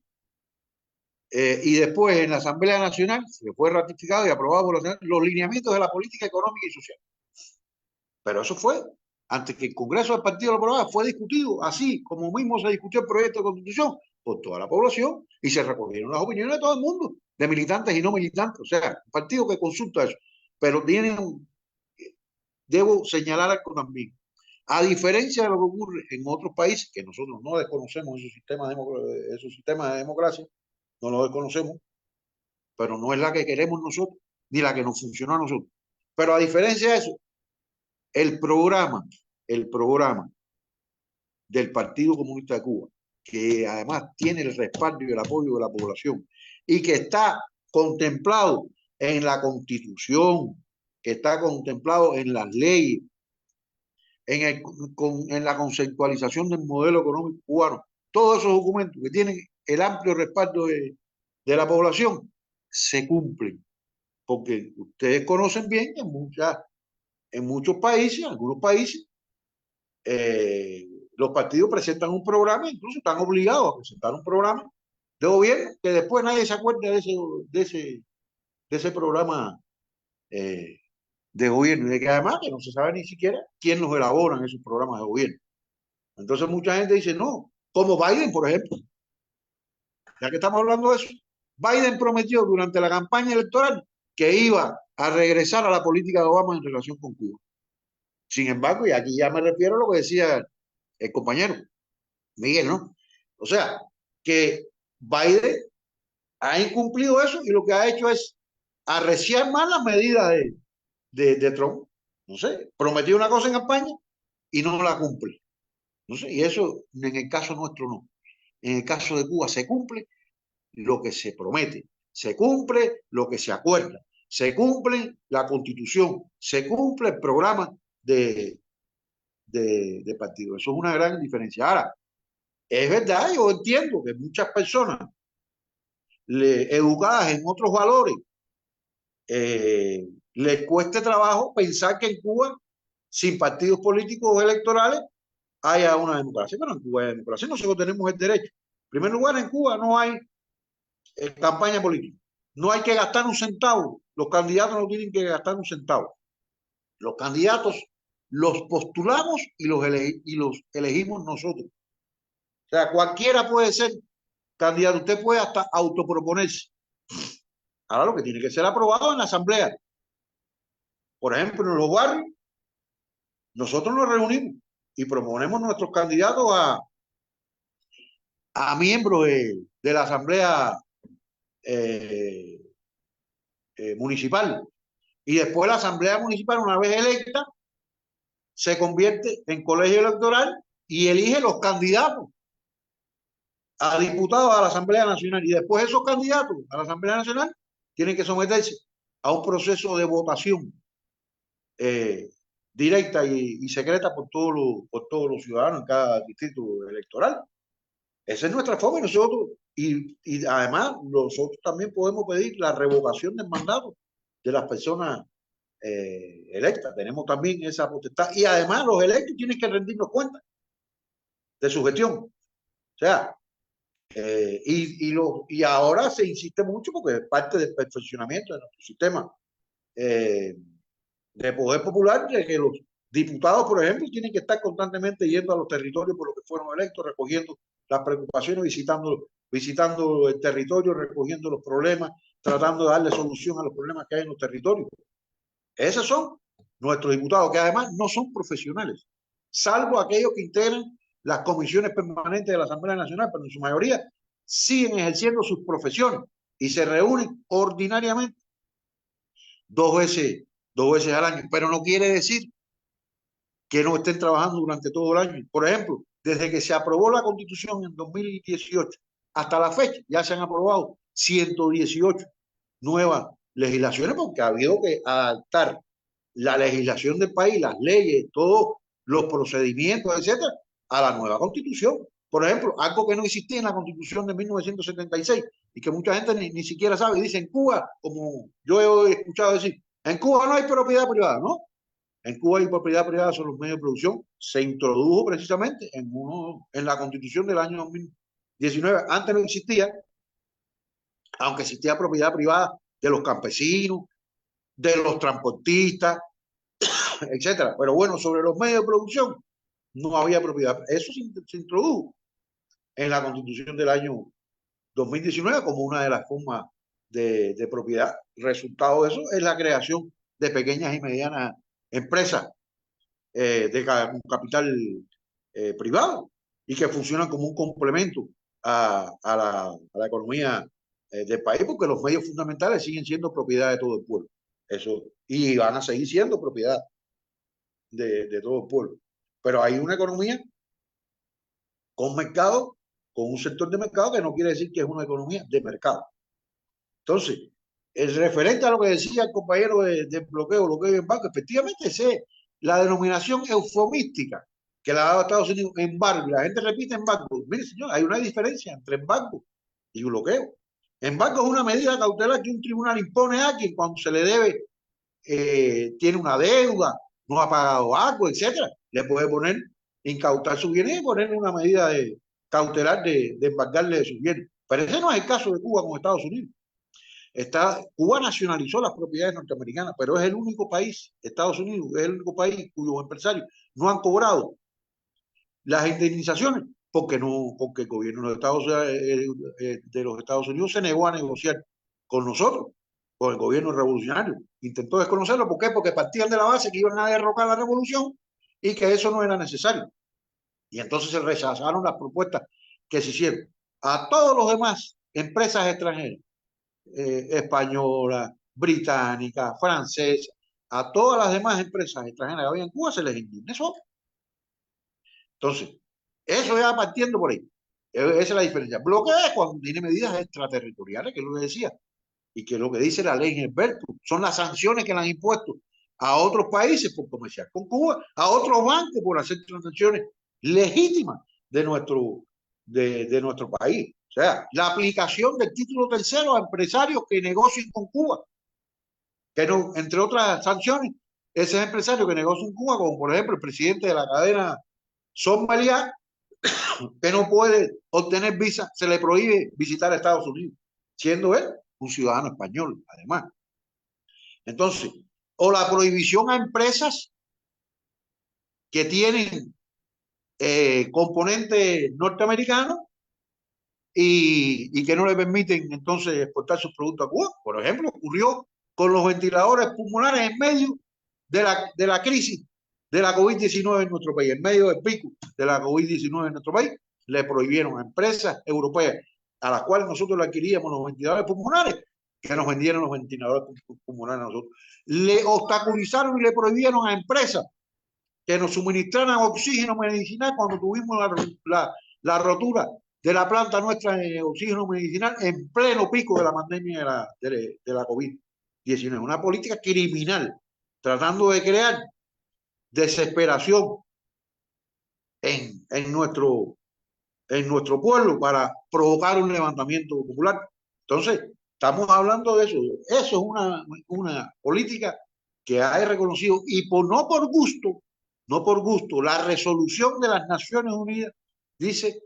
y después en la Asamblea Nacional, se fue ratificado y aprobado por los lineamientos de la política económica y social. Pero eso fue, antes que el Congreso del Partido lo aprobara, fue discutido, así como mismo se discutió el proyecto de Constitución, por toda la población, y se recogieron las opiniones de todo el mundo, de militantes y no militantes. O sea, un partido que consulta eso. Pero debo señalar algo también. A diferencia de lo que ocurre en otros países, que nosotros no desconocemos esos sistemas de democracia, no los desconocemos, pero no es la que queremos nosotros, ni la que nos funcionó a nosotros. Pero a diferencia de eso, el programa del Partido Comunista de Cuba, que además tiene el respaldo y el apoyo de la población, y que está contemplado en la Constitución, que está contemplado en las leyes, en la conceptualización del modelo económico cubano, todos esos documentos que tienen el amplio respaldo de la población, se cumplen. Porque ustedes conocen bien que en muchos países, en algunos países, los partidos presentan un programa, incluso están obligados a presentar un programa de gobierno, que después nadie se acuerda de ese programa de gobierno, y de que además que no se sabe ni siquiera quién los elabora en esos programas de gobierno. Entonces mucha gente dice, no, como Biden, por ejemplo, ya que estamos hablando de eso, Biden prometió durante la campaña electoral que iba a regresar a la política de Obama en relación con Cuba. Sin embargo, y aquí ya me refiero a lo que decía el compañero Miguel, ¿no? O sea, que Biden ha incumplido eso y lo que ha hecho es arreciar más las medidas de Trump. No sé, prometió una cosa en campaña y no la cumple. No sé, y eso en el caso nuestro no. En el caso de Cuba se cumple lo que se promete, se cumple lo que se acuerda, se cumple la Constitución, se cumple el programa de partido. Eso es una gran diferencia. Ahora, es verdad, yo entiendo que muchas personas educadas en otros valores les cueste trabajo pensar que en Cuba, sin partidos políticos electorales, haya una democracia. Pero en Cuba hay democracia, nosotros tenemos el derecho. En primer lugar, en Cuba no hay campaña política. No hay que gastar un centavo. Los candidatos no tienen que gastar un centavo. Los candidatos los postulamos y los elegimos nosotros. O sea, cualquiera puede ser candidato. Usted puede hasta autoproponerse. Ahora lo que tiene que ser aprobado en la asamblea. Por ejemplo, en los barrios, nosotros nos reunimos y proponemos nuestros candidatos a miembros de la Asamblea eh, Municipal. Y después la Asamblea Municipal, una vez electa, se convierte en colegio electoral y elige los candidatos a diputados a la Asamblea Nacional. Y después esos candidatos a la Asamblea Nacional tienen que someterse a un proceso de votación eh, directa y secreta por todos los ciudadanos en cada distrito electoral. Esa es nuestra forma nosotros, y además nosotros también podemos pedir la revocación del mandato de las personas electas. Tenemos también esa potestad y además los electos tienen que rendirnos cuenta de su gestión. O sea, y ahora se insiste mucho porque es parte del perfeccionamiento de nuestro sistema de poder popular, de que los diputados, por ejemplo, tienen que estar constantemente yendo a los territorios por los que fueron electos, recogiendo las preocupaciones, visitando el territorio, recogiendo los problemas, tratando de darle solución a los problemas que hay en los territorios. Esos son nuestros diputados, que además no son profesionales, salvo aquellos que integran las comisiones permanentes de la Asamblea Nacional, pero en su mayoría siguen ejerciendo sus profesiones y se reúnen ordinariamente dos veces al año, pero no quiere decir que no estén trabajando durante todo el año. Por ejemplo, desde que se aprobó la Constitución en 2018 hasta la fecha, ya se han aprobado 118 nuevas legislaciones porque ha habido que adaptar la legislación del país, las leyes, todos los procedimientos, etcétera, a la nueva Constitución. Por ejemplo, algo que no existía en la Constitución de 1976 y que mucha gente ni siquiera sabe, dice en Cuba, como yo he escuchado decir, en Cuba no hay propiedad privada, ¿no? En Cuba hay propiedad privada sobre los medios de producción. Se introdujo precisamente en la Constitución del año 2019. Antes no existía, aunque existía propiedad privada de los campesinos, de los transportistas, etcétera. Pero bueno, sobre los medios de producción no había propiedad. Eso se introdujo en la Constitución del año 2019 como una de las formas de propiedad. Resultado de eso es la creación de pequeñas y medianas empresas de capital privado y que funcionan como un complemento a la economía del país, porque los medios fundamentales siguen siendo propiedad de todo el pueblo. Eso, y van a seguir siendo propiedad de todo el pueblo. Pero hay una economía con mercado, con un sector de mercado que no quiere decir que es una economía de mercado. Entonces, el referente a lo que decía el compañero de bloqueo en banco, efectivamente esa es la denominación eufemística que la ha dado Estados Unidos, embargo, y la gente repite embargo. Mire, señor, hay una diferencia entre embargo y bloqueo. Embargo es una medida cautelar que un tribunal impone a quien cuando se le debe, tiene una deuda, no ha pagado algo, etcétera. Le puede poner, incautar sus bienes y ponerle una medida cautelar de embargarle de sus bienes. Pero ese no es el caso de Cuba con Estados Unidos. Cuba nacionalizó las propiedades norteamericanas, pero es el único país, Estados Unidos, es el único país cuyos empresarios no han cobrado las indemnizaciones porque el gobierno de los Estados Unidos se negó a negociar con nosotros, con el gobierno revolucionario. Intentó desconocerlo, ¿por qué? Porque partían de la base que iban a derrocar la revolución y que eso no era necesario. Y entonces se rechazaron las propuestas que se hicieron. A todos los demás empresas extranjeras, española, británica, francesa, a todas las demás empresas extranjeras que había en Cuba se les indemnizó. Entonces, eso ya partiendo por ahí. Esa es la diferencia. Bloqueo es cuando tiene medidas extraterritoriales, que es lo que decía, y que es lo que dice la ley Gilberto. Son las sanciones que le han impuesto a otros países por comerciar con Cuba, a otros bancos por hacer transacciones legítimas de nuestro país. O sea, la aplicación del título tercero a empresarios que negocien con Cuba, que no, entre otras sanciones, ese empresario que negocia en Cuba, como por ejemplo el presidente de la cadena Somalia, que no puede obtener visa, se le prohíbe visitar a Estados Unidos, siendo él un ciudadano español, además. Entonces, o la prohibición a empresas que tienen componentes norteamericanos y que no le permiten entonces exportar sus productos a Cuba. Por ejemplo, ocurrió con los ventiladores pulmonares en medio de la crisis de la COVID-19 en nuestro país, en medio del pico de la COVID-19 en nuestro país. le prohibieron a empresas europeas a las cuales nosotros le adquiríamos los ventiladores pulmonares, que nos vendieran los ventiladores pulmonares a nosotros. Le obstaculizaron y le prohibieron a empresas que nos suministraran oxígeno medicinal cuando tuvimos la rotura de la planta nuestra de oxígeno medicinal en pleno pico de la pandemia de la COVID-19. Una política criminal, tratando de crear desesperación en nuestro pueblo para provocar un levantamiento popular. Entonces, estamos hablando de eso. Eso es una política que hay reconocido y no por gusto, la resolución de las Naciones Unidas dice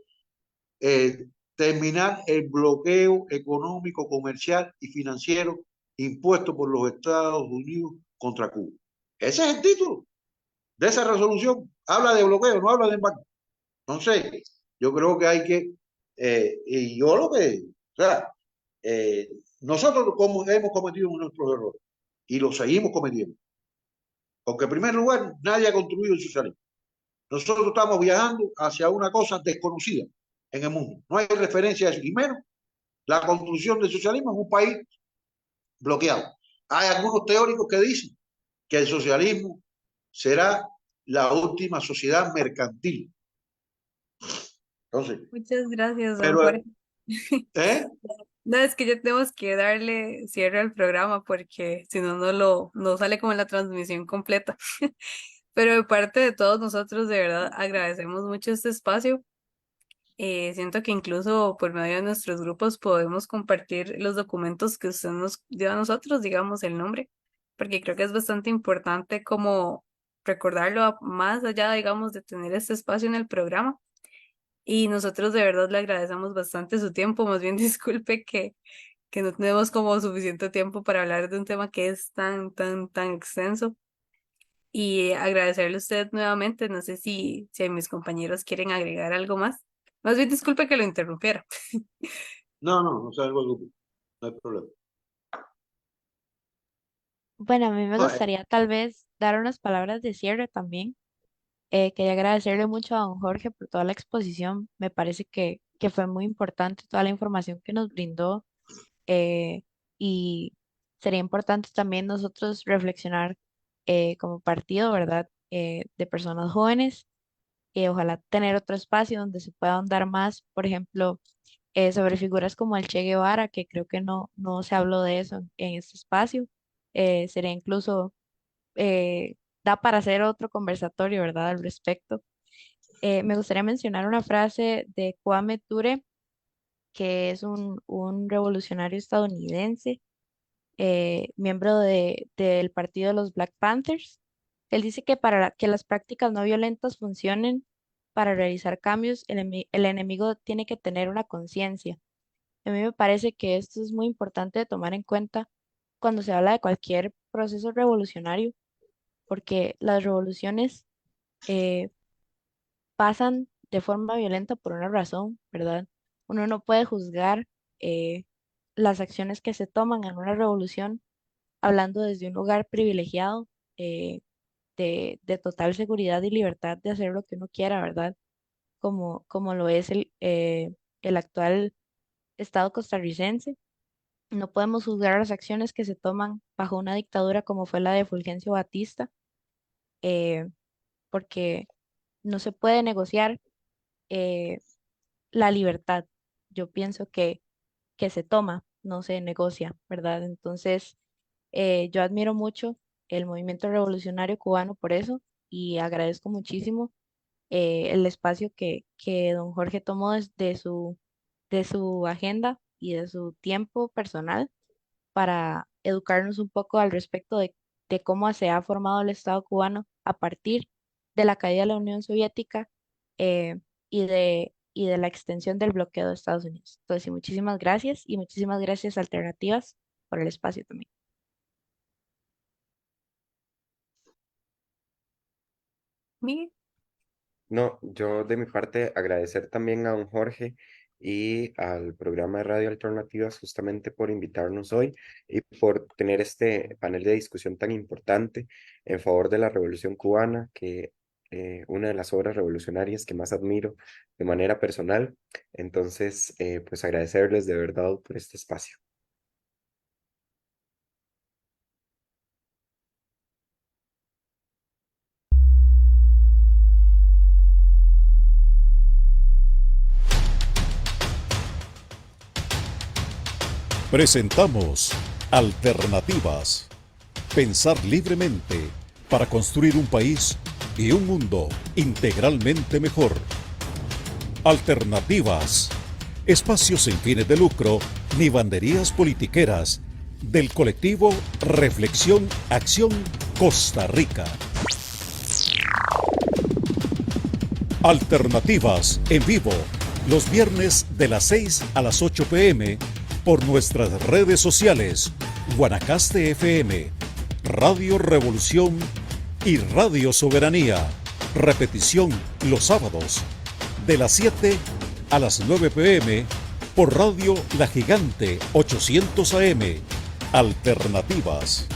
terminar el bloqueo económico, comercial y financiero impuesto por los Estados Unidos contra Cuba. Ese es el título de esa resolución. Habla de bloqueo, no habla de embargo. Entonces, yo creo que hay que, y yo lo que, o sea, nosotros como hemos cometido nuestros errores y los seguimos cometiendo. Porque en primer lugar, nadie ha construido el socialismo. Nosotros estamos viajando hacia una cosa desconocida en el mundo. No hay referencia a eso. Y menos la construcción del socialismo en un país bloqueado. Hay algunos teóricos que dicen que el socialismo será la última sociedad mercantil. Entonces, Muchas gracias, don pero, Jorge. ¿eh? No, es que ya tenemos que darle cierre al programa porque si no, no sale como la transmisión completa. Pero de parte de todos nosotros, de verdad, agradecemos mucho este espacio. Siento que incluso por medio de nuestros grupos podemos compartir los documentos que usted nos dio a nosotros, digamos el nombre, porque creo que es bastante importante como recordarlo más allá, digamos, de tener este espacio en el programa. Y nosotros de verdad le agradecemos bastante su tiempo, más bien disculpe que no tenemos como suficiente tiempo para hablar de un tema que es tan extenso. Y agradecerle a usted nuevamente, no sé si mis compañeros quieren agregar algo más. Más bien disculpe que lo interrumpiera. No se preocupe, no hay problema. Bueno, a mí me No, gustaría tal vez dar unas palabras de cierre también. Quería agradecerle mucho a don Jorge por toda la exposición. Me parece que fue muy importante toda la información que nos brindó eh, y sería importante también nosotros reflexionar como partido, ¿verdad? De personas jóvenes. Ojalá tener otro espacio donde se pueda ahondar más, por ejemplo, sobre figuras como el Che Guevara, que creo que no se habló de eso en este espacio. Sería incluso, da para hacer otro conversatorio, ¿verdad? Al respecto. Me gustaría mencionar una frase de Kwame Ture, que es un revolucionario estadounidense, miembro del partido de los Black Panthers. Él dice que para que las prácticas no violentas funcionen, para realizar cambios, el enemigo tiene que tener una conciencia. A mí me parece que esto es muy importante de tomar en cuenta cuando se habla de cualquier proceso revolucionario, porque las revoluciones eh, pasan de forma violenta por una razón, ¿verdad? Uno no puede juzgar eh, las acciones que se toman en una revolución hablando desde un lugar privilegiado, eh, de total seguridad y libertad de hacer lo que uno quiera, ¿verdad? Como lo es el actual Estado costarricense. No podemos juzgar las acciones que se toman bajo una dictadura como fue la de Fulgencio Batista, eh, porque no se puede negociar eh, la libertad. Yo pienso que se toma, no se negocia, ¿verdad? Entonces, yo admiro mucho el movimiento revolucionario cubano por eso y agradezco muchísimo el espacio que don Jorge tomó de su agenda y de su tiempo personal para educarnos un poco al respecto de cómo se ha formado el Estado cubano a partir de la caída de la Unión Soviética eh, y de la extensión del bloqueo de Estados Unidos. Entonces, sí, muchísimas gracias y muchísimas gracias Alternativas por el espacio también. Miguel, No, yo de mi parte agradecer también a don Jorge y al programa de Radio Alternativas justamente por invitarnos hoy y por tener este panel de discusión tan importante en favor de la Revolución Cubana, que una de las obras revolucionarias que más admiro de manera personal. Entonces, pues agradecerles de verdad por este espacio. Presentamos Alternativas. Pensar libremente para construir un país y un mundo integralmente mejor. Alternativas. Espacios sin fines de lucro ni banderías politiqueras del colectivo Reflexión Acción Costa Rica. Alternativas en vivo los viernes de las 6 a las 8 p.m. por nuestras redes sociales Guanacaste FM, Radio Revolución y Radio Soberanía. Repetición los sábados de las 7 a las 9 p.m. por Radio La Gigante 800 AM. Alternativas.